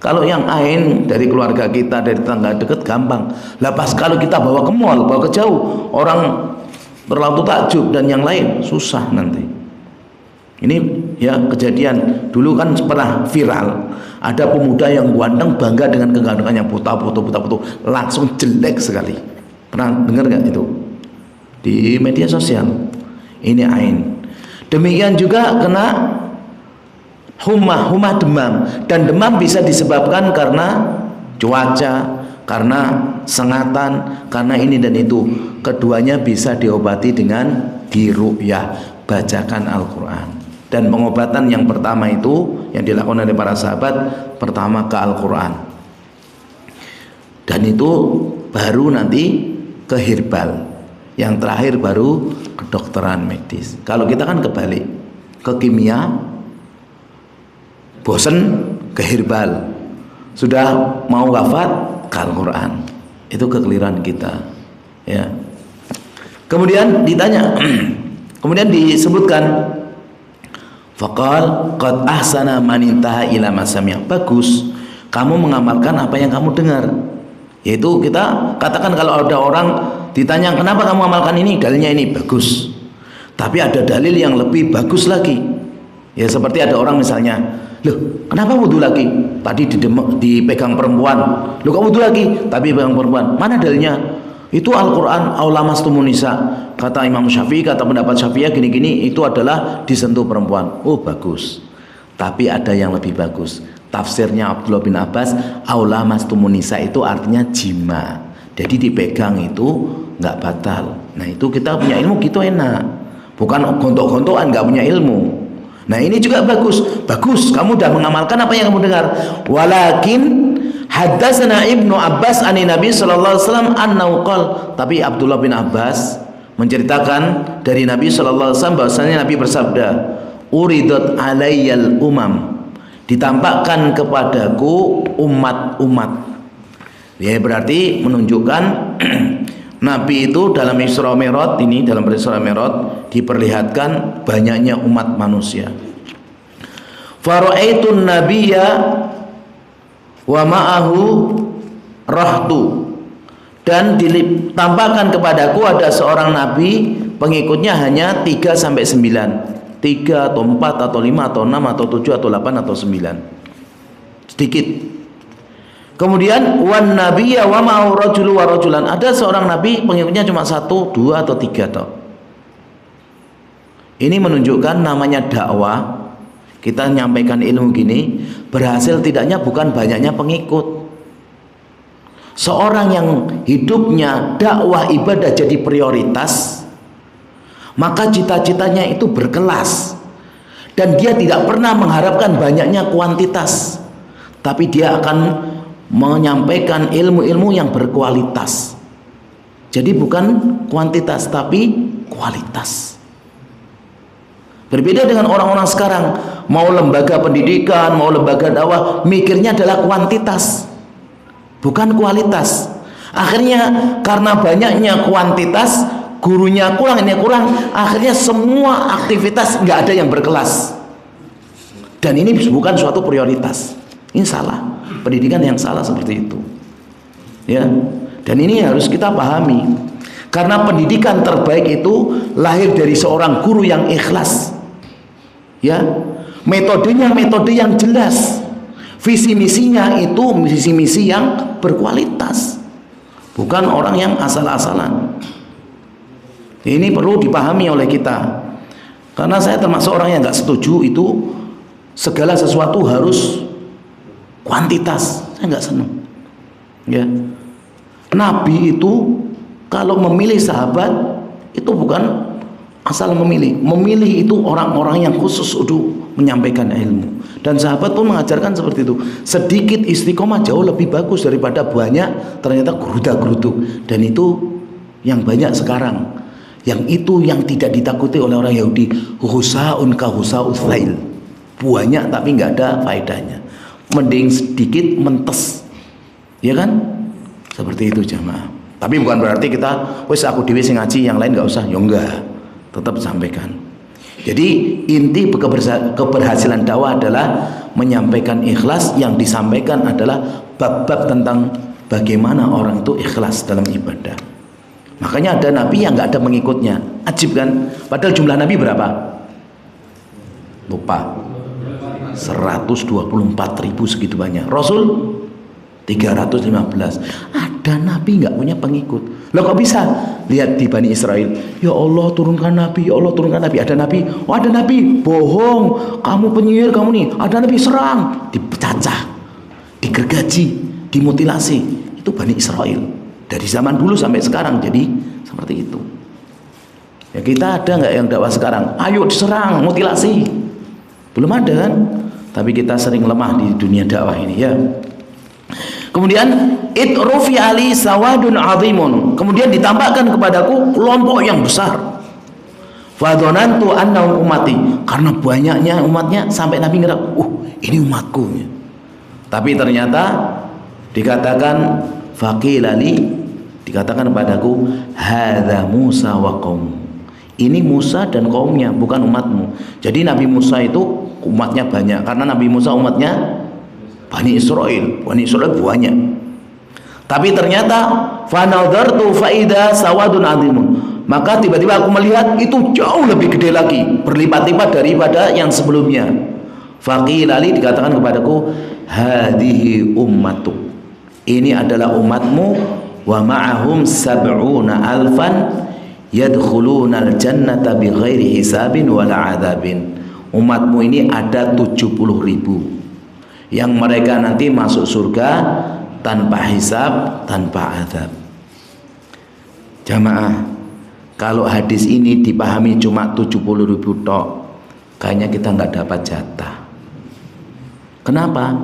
Kalau yang ain dari keluarga kita, dari tetangga dekat gampang. Lah pas kalau kita bawa ke mall, bawa ke jauh, orang berlalu takjub dan yang lain susah nanti. Ini ya kejadian dulu kan pernah viral. Ada pemuda yang ganteng bangga dengan kegantengannya, foto, langsung jelek sekali. Pernah dengar nggak itu di media sosial? Ini ain. Demikian juga kena humah demam, dan demam bisa disebabkan karena cuaca, karena sengatan, karena ini dan itu. Keduanya bisa diobati dengan diruqyah, bacakan Al-Quran. Dan pengobatan yang pertama itu yang dilakukan oleh para sahabat, pertama ke Al-Quran, dan itu baru nanti ke herbal, yang terakhir baru kedokteran medis. Kalau kita kan kebalik, ke kimia, bosen ke herbal, sudah mau wafat ke Al-Quran. Itu kekeliruan kita, ya. Kemudian ditanya, kemudian disebutkan, faqal qad ahsana man intaha ila ma sami'a. Bagus kamu mengamalkan apa yang kamu dengar. Yaitu kita katakan kalau ada orang ditanya kenapa kamu amalkan ini, dalilnya ini, bagus. Tapi ada dalil yang lebih bagus lagi. Ya seperti ada orang misalnya, loh kenapa wudhu lagi? Tadi dipegang perempuan. Loh kok wudhu lagi? Tapi pegang perempuan. Mana dalilnya? Itu Al-Quran, aula mastumun nisa. Kata Imam Syafi'i, kata pendapat Syafi'iyah gini-gini, itu adalah disentuh perempuan. Oh bagus. Tapi ada yang lebih bagus. Tafsirnya Abdullah bin Abbas, aula mastumun nisa itu artinya jima. Jadi dipegang itu nggak batal. Nah itu kita punya ilmu gitu enak. Bukan gontok-gontokan, nggak punya ilmu. Nah ini juga bagus. Bagus, kamu udah mengamalkan apa yang kamu dengar. Walakin haddatsana Ibnu Abbas ani Nabi sallallahu alaihi wasallam annahu qala. Tapi Abdullah bin Abbas menceritakan dari Nabi sallallahu alaihi wasallam bahwasanya Nabi bersabda, uridat alayyal umam. Ditampakkan kepadaku umat-umat. Ya berarti menunjukkan Nabi itu dalam Isra Mi'raj ini, dalam Isra Mi'raj diperlihatkan banyaknya umat manusia. Fara'aitun nabiyya wa ma'ahu rahtu, dan ditampakkan kepadaku ada seorang nabi, pengikutnya hanya 3 sampai 9. 3 atau 4 atau 5 atau 6 atau 7 atau 8 atau 9. Sedikit. Kemudian wan nabiyya wa ma'ahu rajulu wa rajulan, ada seorang nabi pengikutnya cuma 1, 2 atau 3 toh. Ini menunjukkan namanya dakwah. Kita nyampaikan ilmu gini, berhasil tidaknya bukan banyaknya pengikut. Seorang yang hidupnya dakwah ibadah jadi prioritas, maka cita-citanya itu berkelas, dan dia tidak pernah mengharapkan banyaknya kuantitas, tapi dia akan menyampaikan ilmu-ilmu yang berkualitas. Jadi bukan kuantitas tapi kualitas. Berbeda dengan orang-orang sekarang, mau lembaga pendidikan, mau lembaga dakwah, mikirnya adalah kuantitas, bukan kualitas. Akhirnya karena banyaknya kuantitas, gurunya kurang, ini kurang, akhirnya semua aktivitas nggak ada yang berkelas. Dan ini bukan suatu prioritas. Ini salah, pendidikan yang salah seperti itu. Ya, dan ini harus kita pahami. Karena pendidikan terbaik itu lahir dari seorang guru yang ikhlas. Ya, metodenya metode yang jelas, visi misinya itu visi misi yang berkualitas, bukan orang yang asal-asalan. Ini perlu dipahami oleh kita, karena saya termasuk orang yang nggak setuju itu segala sesuatu harus kuantitas. Saya nggak senang. Ya, Nabi itu kalau memilih sahabat itu bukan asal memilih. Memilih itu orang-orang yang khusus untuk menyampaikan ilmu. Dan sahabat pun mengajarkan seperti itu. Sedikit istiqomah jauh lebih bagus daripada banyak ternyata geruda-geruduk. Dan itu yang banyak sekarang. Yang itu yang tidak ditakuti oleh orang Yahudi. Husaun ka husa'ul thail. Banyak tapi nggak ada faedahnya. Mending sedikit mentes. Ya kan? Seperti itu jamaah. Tapi bukan berarti kita wis aku dhewe sing ngaji, yang lain nggak usah. Ya enggak. Tetap sampaikan. Jadi inti keberhasilan dakwah adalah menyampaikan ikhlas. Yang disampaikan adalah bab-bab tentang bagaimana orang itu ikhlas dalam ibadah. Makanya ada nabi yang nggak ada pengikutnya. Ajib kan? Padahal jumlah nabi berapa? Lupa. 124.000 segitu banyak. Rasul 315. Ada nabi nggak punya pengikut. Loh kok bisa? Lihat di Bani Israel. Ya Allah turunkan nabi, ya Allah turunkan nabi. Ada nabi, oh ada nabi, bohong. Kamu penyihir kamu nih. Ada nabi, serang, dipecacah, digergaji, dimutilasi. Itu Bani Israel. Dari zaman dulu sampai sekarang jadi seperti itu. Ya kita ada nggak yang dakwah sekarang? Ayo diserang, mutilasi. Belum ada kan? Tapi kita sering lemah di dunia dakwah ini ya. Kemudian itrufi ali sawadun azimun. Kemudian ditambahkan kepadaku kelompok yang besar. Fadhonantu annahum ummati. Karena banyaknya umatnya sampai Nabi ngira, ini umatku. Tapi ternyata dikatakan faqilali, dikatakan kepadaku hadza Musa wa qaum. Ini Musa dan kaumnya, bukan umatmu. Jadi Nabi Musa itu umatnya banyak, karena Nabi Musa umatnya Bani Israel. Bani Israel banyak. Tapi ternyata fanadhartu faida sawadun azimun. Maka tiba-tiba aku melihat itu jauh lebih gede lagi, berlipat-lipat daripada yang sebelumnya. Faqilali, dikatakan kepadaku hadhihi ummatuk. Ini adalah umatmu wa ma'ahum sab'una alfan yadkhuluna al-jannata bighairi hisabin wala adzabin. Umatmu ini ada 70.000 yang mereka nanti masuk surga tanpa hisab, tanpa azab. Jamaah, kalau hadis ini dipahami cuma 70.000 tok, kayaknya kita nggak dapat jatah. Kenapa?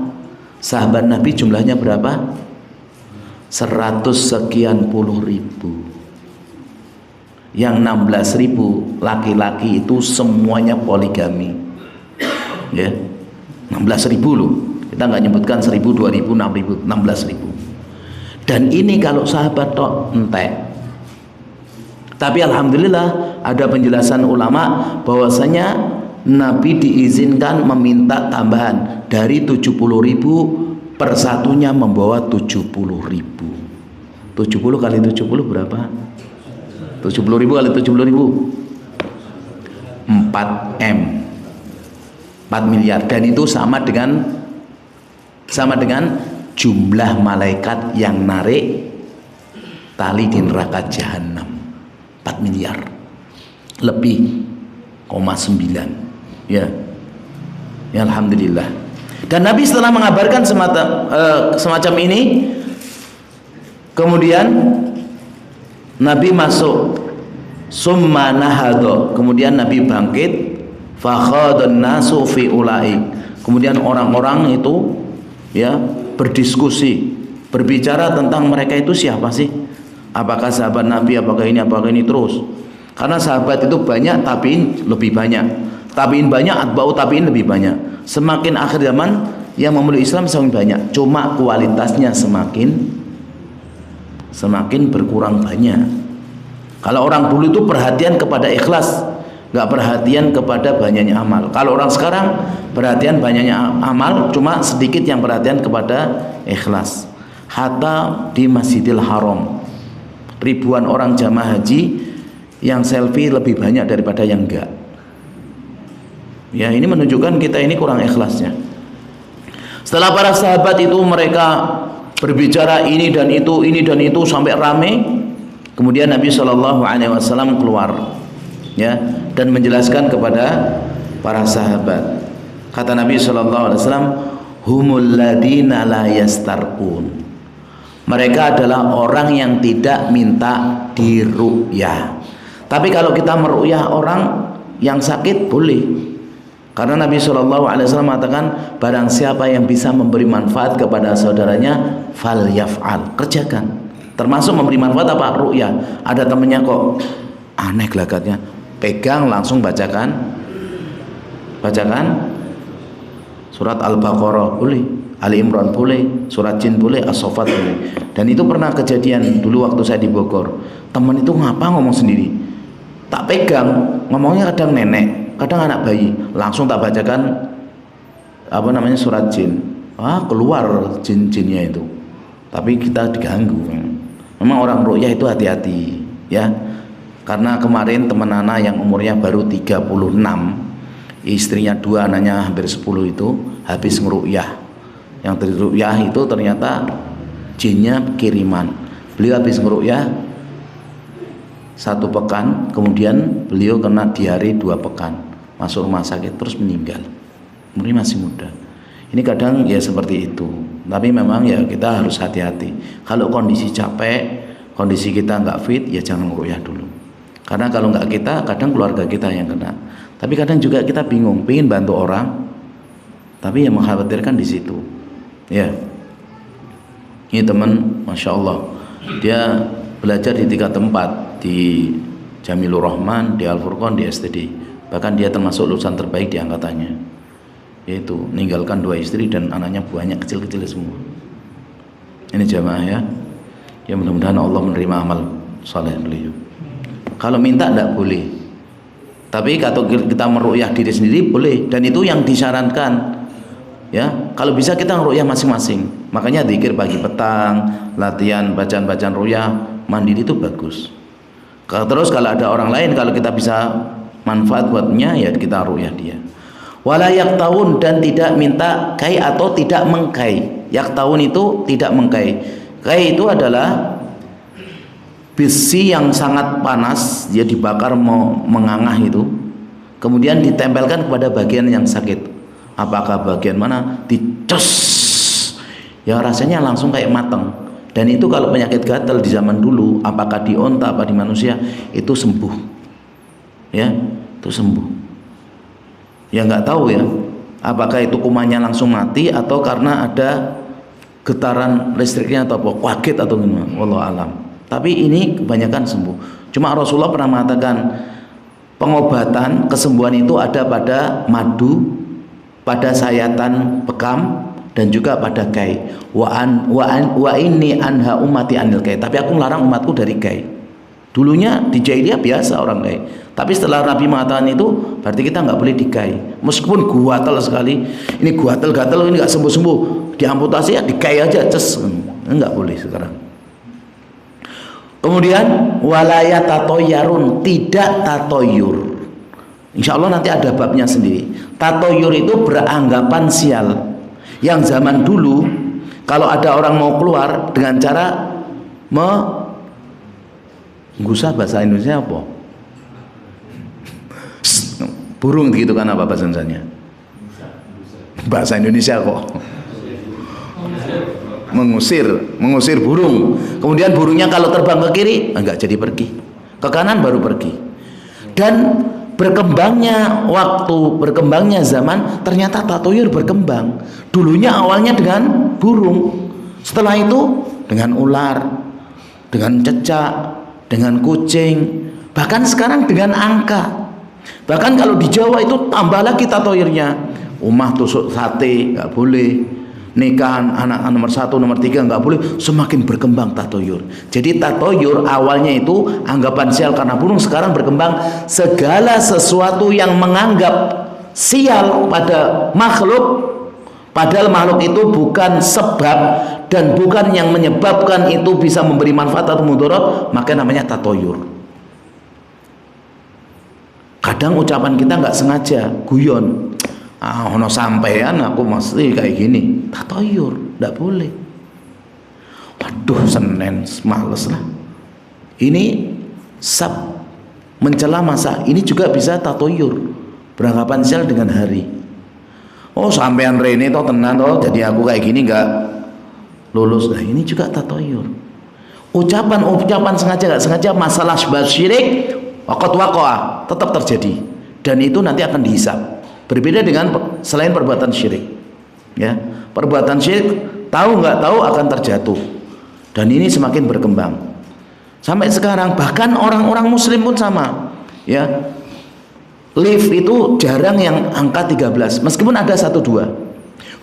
Sahabat Nabi jumlahnya berapa? 100 sekian puluh ribu. Yang 16.000 laki-laki itu semuanya poligami. Ya, 16.000 loh. Kita nggak nyebutkan 1.000, 2.000, 6.000, 16.000. Dan ini kalau sahabat tok entek. Tapi alhamdulillah ada penjelasan ulama bahwasanya Nabi diizinkan meminta tambahan dari 70.000, persatunya membawa 70.000. 70 kali 70 berapa? 70.000 kali 70.000 4M, 4 miliar. Dan itu sama dengan jumlah malaikat yang narik tali di neraka jahanam. 4 miliar lebih, 9. Ya, alhamdulillah. Dan Nabi setelah mengabarkan semacam ini, kemudian Nabi masuk, summa nahadha, kemudian Nabi bangkit, fakhadun nasu fi ulai, kemudian orang-orang itu ya berdiskusi, berbicara tentang mereka itu siapa sih? Apakah sahabat Nabi, apakah ini terus? Karena sahabat itu banyak, tabiin lebih banyak. Tabiin banyak, atba'u tabiin lebih banyak. Semakin akhir zaman yang memeluk Islam semakin banyak. Cuma kualitasnya semakin berkurang banyak. Kalau orang dulu itu perhatian kepada ikhlas, nggak perhatian kepada banyaknya amal. Kalau orang sekarang perhatian banyaknya amal, cuma sedikit yang perhatian kepada ikhlas. Hatta di Masjidil Haram, ribuan orang jamaah haji yang selfie lebih banyak daripada yang enggak. Ya, ini menunjukkan kita ini kurang ikhlasnya. Setelah para sahabat itu mereka berbicara ini dan itu sampai rame, kemudian Nabi SAW keluar ya dan menjelaskan kepada para sahabat. Kata Nabi SAW, humul ladina la yastarqun. Mereka adalah orang yang tidak minta diru'yah. Tapi kalau kita meru'yah orang yang sakit boleh. Karena Nabi SAW mengatakan, barang siapa yang bisa memberi manfaat kepada saudaranya, fal yaf'al, kerjakan. Termasuk memberi manfaat apa? Ru'yah. Ada temennya kok aneh gelagatnya, pegang langsung bacakan surat Al-Baqarah boleh, Ali Imran boleh, surat Jin boleh, As-Saffat boleh. Dan itu pernah kejadian dulu waktu saya di Bogor. Teman itu ngomong sendiri, tak pegang, ngomongnya kadang nenek, kadang anak bayi langsung tak bacakan apa namanya surat jin, keluar jin-jinnya itu, tapi kita diganggu. Memang orang ruqyah itu hati-hati ya, karena kemarin teman anak yang umurnya baru 36, istrinya 2, anaknya hampir 10 itu habis ngeruqyah. Yang dari ruqyah itu ternyata jinnya kiriman. Beliau habis ngeruqyah 1 pekan, kemudian beliau kena diare 2 pekan, masuk rumah sakit terus meninggal. Umurnya masih muda. Ini kadang ya seperti itu. Tapi memang ya kita harus hati-hati. Kalau kondisi capek, kondisi kita nggak fit, ya jangan ngeruqyah dulu. Karena kalau nggak kita, kadang keluarga kita yang kena. Tapi kadang juga kita bingung, pengen bantu orang, tapi yang mengkhawatirkan di situ. Ya, ini teman, masya Allah, dia belajar di 3 tempat, di Jamilur Rahman, di Al Furqan, di STD. Bahkan dia termasuk lulusan terbaik di angkatannya. Yaitu meninggalkan 2 istri dan anaknya banyak kecil-kecil semua. Ini jamaah ya. Ya mudah-mudahan Allah menerima amal saleh beliau. Kalau minta tidak boleh. Tapi kalau kita meruqyah diri sendiri boleh, dan itu yang disarankan. Ya, kalau bisa kita meruqyah masing-masing. Makanya zikir pagi petang, latihan bacaan-bacaan ruqyah mandiri itu bagus. Terus kalau ada orang lain, kalau kita bisa manfaat buatnya, ya kita ruqyah dia. Wala yaktawun, dan tidak minta kai atau tidak mengkai. Yaktawun itu tidak mengkai. Kai itu adalah besi yang sangat panas, dia dibakar mengangah itu, kemudian ditempelkan kepada bagian yang sakit. Apakah bagian mana? Dicos, ya rasanya langsung kayak mateng. Dan itu kalau penyakit gatal di zaman dulu, apakah di onta apa di manusia, itu sembuh. Ya, itu sembuh. Ya nggak tahu ya, apakah itu kumannya langsung mati atau karena ada getaran listriknya atau apa, kaget atau gimana, wallahu alam. Tapi ini kebanyakan sembuh. Cuma Rasulullah pernah mengatakan pengobatan kesembuhan itu ada pada madu, pada sayatan bekam, dan juga pada kai. Wa inni anha ummati anil kai. Tapi aku melarang umatku dari kai. Dulunya di jahiliyah biasa orang kai. Tapi setelah Nabi mengatakan itu, berarti kita nggak boleh dikai. Meskipun guatal sekali, ini gatal, ini nggak sembuh-sembuh, diamputasi ya dikai aja, ces, nggak boleh sekarang. Kemudian walaya tatoyarun, tidak tatoyur. Insya Allah nanti ada babnya sendiri. Tatoyur itu beranggapan sial. Yang zaman dulu kalau ada orang mau keluar dengan cara menggusah, bahasa Indonesia apa? Burung gitu kan, apa bahasa Indonesianya? Bahasa Indonesia kok. Mengusir burung. Kemudian burungnya kalau terbang ke kiri enggak jadi pergi, ke kanan baru pergi. Dan berkembangnya waktu, berkembangnya zaman, ternyata tatoyur berkembang. Dulunya awalnya dengan burung, setelah itu dengan ular, dengan cecak, dengan kucing, bahkan sekarang dengan angka. Bahkan kalau di Jawa itu tambah lagi tatoyurnya. Umah tusuk sate nggak boleh, nikahan anak nomor 1, nomor 3 nggak boleh. Semakin berkembang tatoyur. Jadi tatoyur awalnya itu anggapan sial karena burung, sekarang berkembang segala sesuatu yang menganggap sial pada makhluk, padahal makhluk itu bukan sebab dan bukan yang menyebabkan itu bisa memberi manfaat atau mudarat, maka namanya tatoyur. Kadang ucapan kita nggak sengaja, guyon, ono sampean aku mesti kayak gini, tatoyur, nggak boleh. Waduh, Senin males lah. Ini sab mencela masa, ini juga bisa tatoyur, beranggapan sial dengan hari. Oh sampean Rene toh tenan toh, jadi aku kayak gini nggak lulus. Nah ini juga tatoyur. Ucapan sengaja nggak sengaja, masalah sebab syirik waqat tetap terjadi, dan itu nanti akan dihisab. Berbeda dengan selain perbuatan syirik. Ya, perbuatan syirik tahu nggak tahu akan terjatuh, dan ini semakin berkembang sampai sekarang. Bahkan orang-orang Muslim pun sama. Ya, lift itu jarang yang angka 13, meskipun ada 1-2.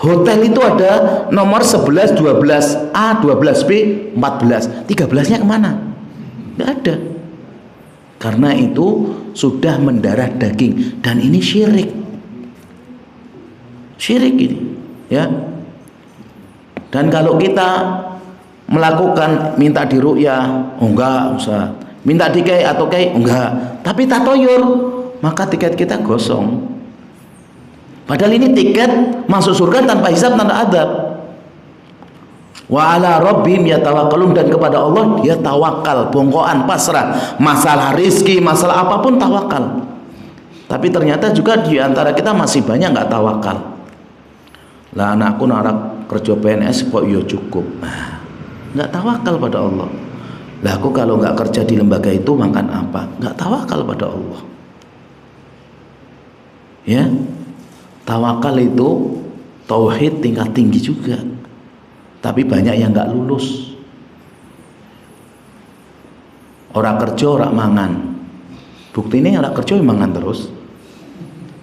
Hotel itu ada nomor 11, 12A, 12B, 14. 13-nya kemana? Nggak ada. Karena itu sudah mendarah daging dan ini syirik. Syirik ini, ya. Dan kalau kita melakukan minta diruqyah, oh enggak usah. Minta dikai atau kai, enggak. Tapi tatoyur, maka tiket kita gosong. Padahal ini tiket masuk surga tanpa hisab, tanpa adab. Wa ala rabbihim yatawakkalun, dan kepada Allah dia tawakal, bongkoan, pasrah. Masalah rizki, masalah apapun tawakal. Tapi ternyata juga di antara kita masih banyak nggak tawakal. Lah anakku narak kerja PNS kok yo cukup. Nah, nggak tawakal pada Allah. Lah aku kalau nggak kerja di lembaga itu makan apa? Nggak tawakal pada Allah. Ya, tawakal itu tauhid tingkat tinggi juga. Tapi banyak yang nggak lulus. Orang kerja, orang mangan. Bukti ini orang kerja mangan terus.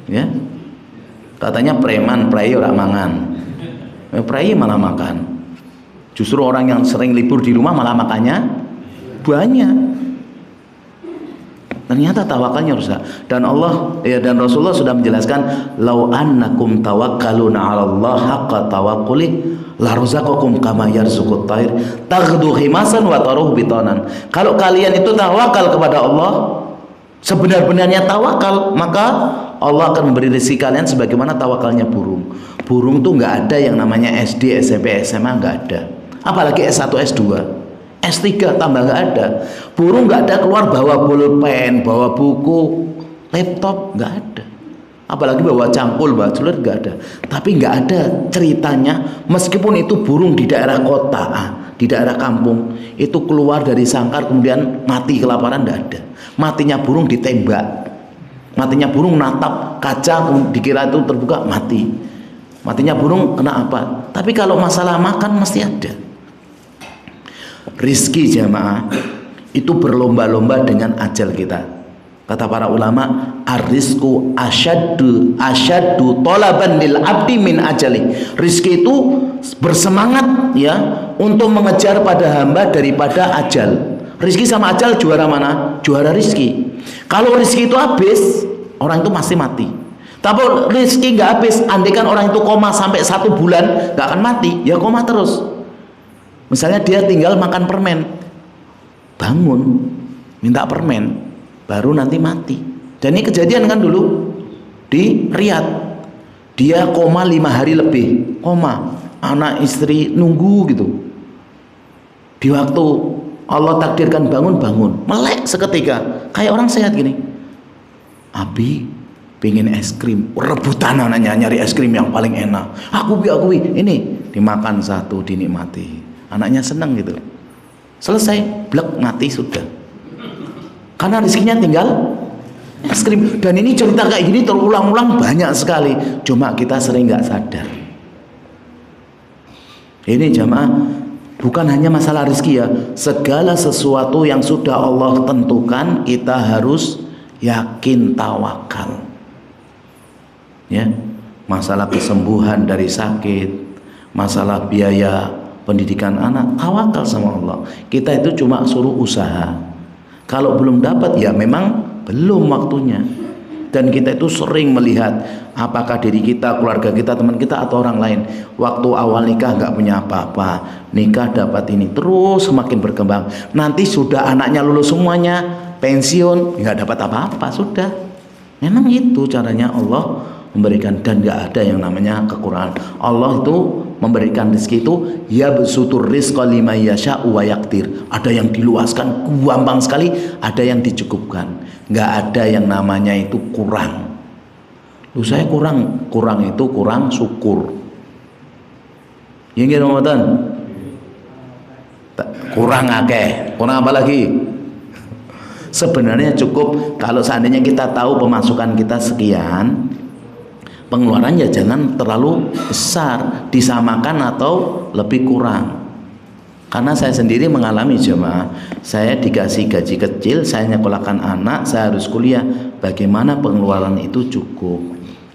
Ya, katanya preman, prei orang mangan. Prei malah makan. Justru orang yang sering libur di rumah malah makannya banyak. Ternyata tawakalnya rusak. Dan Allah dan Rasulullah sudah menjelaskan, lau annakum tawakkaluna 'ala Allah haqqa tawakkuli la razaqakum kama yarzuqut thair taghdu khimasan wa taruhu bitanan. Kalau kalian itu tawakal kepada Allah sebenar-benarnya tawakal, maka Allah akan memberi rezeki kalian sebagaimana tawakalnya burung. Burung tuh nggak ada yang namanya SD, SMP, SMA, nggak ada. Apalagi S1, S2, S3 tambah nggak ada. Burung nggak ada keluar bawa pulpen, bawa buku, laptop, nggak ada. Apalagi bawa cangkul, bawa celurit, nggak ada. Tapi nggak ada ceritanya, meskipun itu burung di daerah kota, di daerah kampung, itu keluar dari sangkar kemudian mati kelaparan, nggak ada. Matinya burung ditembak, matinya burung natap kaca dikira itu terbuka, mati. Matinya burung kena apa? Tapi kalau masalah makan mesti ada. Rizki jamaah itu berlomba-lomba dengan ajal kita. Kata para ulama, ar-rizqu asyaddu talaban lil abdi min ajali. Rizki itu bersemangat ya untuk mengejar pada hamba daripada ajal. Rizki sama ajal juara mana? Juara rizki. Kalau rizki itu habis, orang itu pasti mati. Tapi rizki nggak habis, andaikan orang itu koma sampai 1 bulan nggak akan mati, ya koma terus. Misalnya dia tinggal makan permen, bangun minta permen, baru nanti mati. Dan ini kejadian kan dulu di Riyadh. Dia koma 5 hari lebih, koma, anak istri nunggu gitu. Di waktu Allah takdirkan bangun, melek seketika, kayak orang sehat gini. Abi pengen es krim, rebutan anaknya nyari es krim yang paling enak. Aku ini dimakan satu, dinikmati. Anaknya senang gitu. Selesai, blek, mati sudah. Karena rezekinya tinggal es krim. Dan ini cerita kayak gini terulang-ulang banyak sekali. Cuma kita sering nggak sadar. Ini jamaah bukan hanya masalah rezeki ya. Segala sesuatu yang sudah Allah tentukan kita harus yakin tawakal. Ya, masalah kesembuhan dari sakit, masalah biaya pendidikan anak, tawakal sama Allah. Kita itu cuma suruh usaha. Kalau belum dapat ya memang belum waktunya. Dan kita itu sering melihat apakah diri kita, keluarga kita, teman kita atau orang lain waktu awal nikah nggak punya apa-apa, nikah dapat ini, terus semakin berkembang. Nanti sudah anaknya lulus semuanya, pensiun, nggak dapat apa-apa, sudah. Memang itu caranya Allah memberikan, dan nggak ada yang namanya kekurangan. Allah itu memberikan rezeki itu yabsutur rizqa liman yasha'u wa yaqdir. Ada yang diluaskan gampang sekali, ada yang dicukupkan. Nggak ada yang namanya itu kurang. Lu saya kurang itu kurang syukur. Yang Ramadan kurang akeh, kurang apa lagi? Sebenarnya cukup kalau seandainya kita tahu pemasukan kita sekian, pengeluarannya jangan terlalu besar, disamakan atau lebih kurang. Karena saya sendiri mengalami jemaah, saya dikasih gaji kecil, saya nyekolahkan anak, saya harus kuliah, bagaimana pengeluaran itu cukup?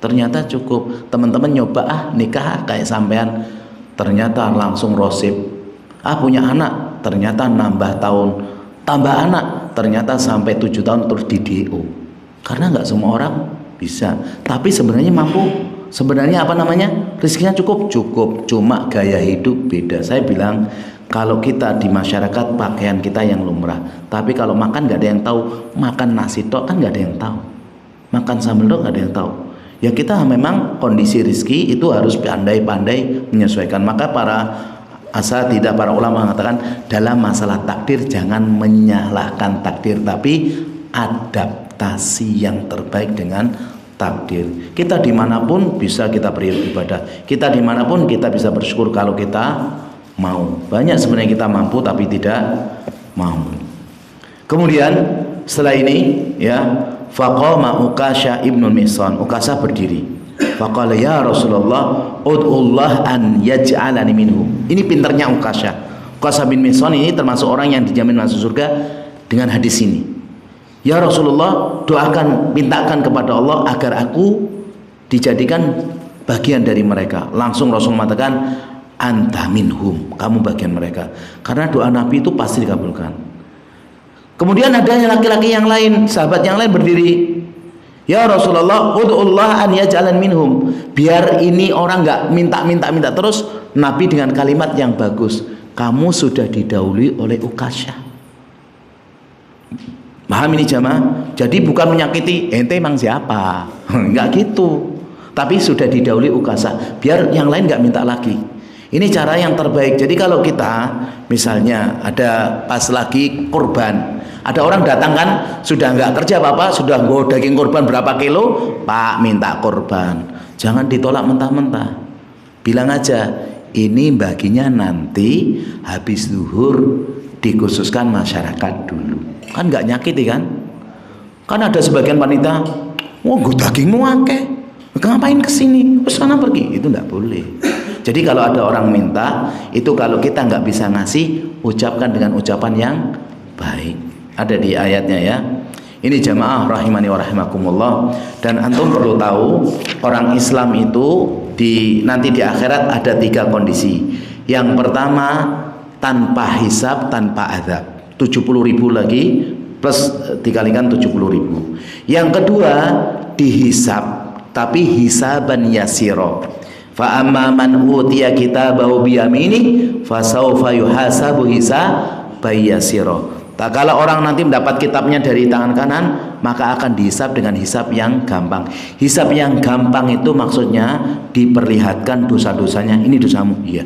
Ternyata cukup. Teman-teman nyoba nikah kayak sampean, ternyata langsung rosip. Punya anak, ternyata nambah tahun, tambah anak, ternyata sampai 7 tahun terus di DO. Karena nggak semua orang bisa. Tapi sebenarnya mampu. Sebenarnya apa namanya? Rezekinya cukup, cuma gaya hidup beda. Saya bilang kalau kita di masyarakat pakaian kita yang lumrah, tapi kalau makan nggak ada yang tahu. Makan nasi tok kan nggak ada yang tahu. Makan sambal tok nggak ada yang tahu. Ya kita memang kondisi rezeki itu harus pandai-pandai menyesuaikan. Maka para asatidzah, para ulama mengatakan dalam masalah takdir jangan menyalahkan takdir, tapi adaptasi yang terbaik dengan takdir. Kita dimanapun bisa kita beribadah, kita dimanapun kita bisa bersyukur kalau kita mau. Banyak sebenarnya kita mampu tapi tidak mau. Kemudian setelah ini ya, faqama Ukasha ibnu Mihsan, Ukasha berdiri. Faqala ya Rasulullah ud'ullah an yaj'alani minhu. Ini pinternya Ukasha. Ukasha bin Mihsan ini termasuk orang yang dijamin masuk surga dengan hadis ini. Ya Rasulullah, doakan, mintakan kepada Allah agar aku dijadikan bagian dari mereka. Langsung Rasul mengatakan anta minhum, kamu bagian mereka. Karena doa Nabi itu pasti dikabulkan. Kemudian ada laki-laki yang lain, sahabat yang lain berdiri. Ya Rasulullah, ud'ullah an yaj'alan minhum. Biar ini orang nggak minta terus, Nabi dengan kalimat yang bagus. Kamu sudah didahului oleh Ukasha. Paham ini jamaah? Jadi bukan menyakiti ente emang siapa, nggak gitu. Tapi sudah didahului Ukasha, biar yang lain nggak minta lagi. Ini cara yang terbaik. Jadi kalau kita misalnya ada pas lagi kurban, ada orang datang kan sudah nggak kerja apa-apa, sudah nggo daging kurban berapa kilo, Pak minta kurban. Jangan ditolak mentah-mentah. Bilang aja ini baginya nanti habis zuhur, dikhususkan masyarakat dulu. Kan nggak nyakiti kan? Kan ada sebagian wanita, wah gue dagingmu akeh, ngapain kesini? Terus sana pergi, itu nggak boleh. Jadi kalau ada orang minta, itu kalau kita nggak bisa ngasih, ucapkan dengan ucapan yang baik. Ada di ayatnya ya. Ini jamaah rahimani wa rahimakumullah. Dan antum perlu tahu, orang Islam itu nanti di akhirat ada 3 kondisi. Yang pertama tanpa hisab, tanpa azab. 70.000 lagi plus dikalikan 70.000. Yang kedua dihisab, tapi hisaban yasiro. Fa amma man utiya kitabahu biyamini fasaufa yuhasabu hisaban yasiro. Kalau orang nanti mendapat kitabnya dari tangan kanan, maka akan dihisab dengan hisab yang gampang. Hisab yang gampang itu maksudnya diperlihatkan dosa-dosanya. Ini dosamu, iya.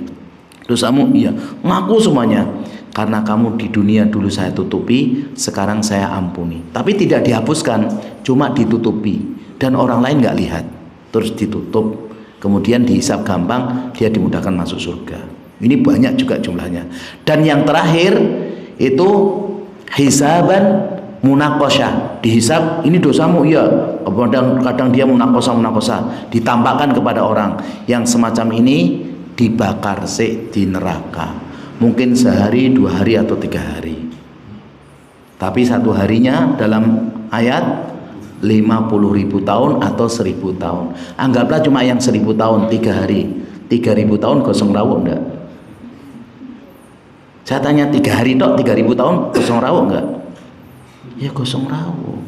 Dosamu, iya. Ngaku semuanya. Karena kamu di dunia dulu saya tutupi, sekarang saya ampuni. Tapi tidak dihapuskan, cuma ditutupi. Dan orang lain nggak lihat. Terus ditutup, kemudian dihisab gampang, dia dimudahkan masuk surga. Ini banyak juga jumlahnya. Dan yang terakhir itu hisaban munakosha. Dihisab, ini dosamu, iya. Kadang dia munakosa, ditampakkan kepada orang. Yang semacam ini dibakar di neraka. Mungkin sehari, 2 hari atau 3 hari. Tapi 1 harinya dalam ayat 50.000 tahun atau 1.000 tahun. Anggaplah cuma yang 1.000 tahun 3 hari. 3.000 tahun gosong rawuh enggak? Saya tanya 3 hari tok 3.000 tahun gosong rawuh enggak? Ya gosong rawuh.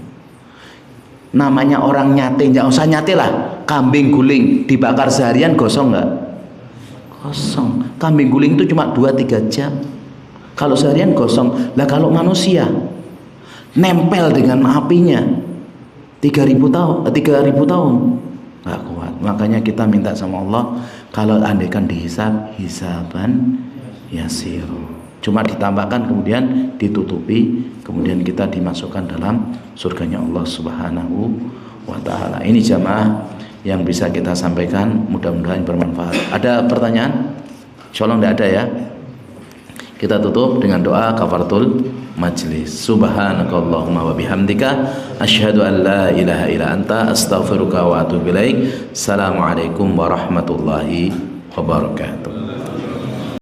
Namanya orang nyate, enggak usah nyate lah. Kambing guling dibakar seharian gosong enggak? Kosong. Kambing guling itu cuma 2-3 jam. Kalau seharian gosong. Lah kalau manusia nempel dengan apinya 3.000 tahun nggak kuat. Makanya kita minta sama Allah, kalau andaikan dihisab hisaban yasir, cuma ditambahkan kemudian ditutupi, kemudian kita dimasukkan dalam surganya Allah Subhanahu wa ta'ala. Ini jamaah yang bisa kita sampaikan, mudah-mudahan bermanfaat. Ada pertanyaan? Insyaallah tidak ada ya. Kita tutup dengan doa kafaratul majlis. Subhanakallahumma wa bihamdika asyhadu an la ilaha illa anta astaghfiruka wa atubu ilaik. Assalamualaikum warahmatullahi wabarakatuh.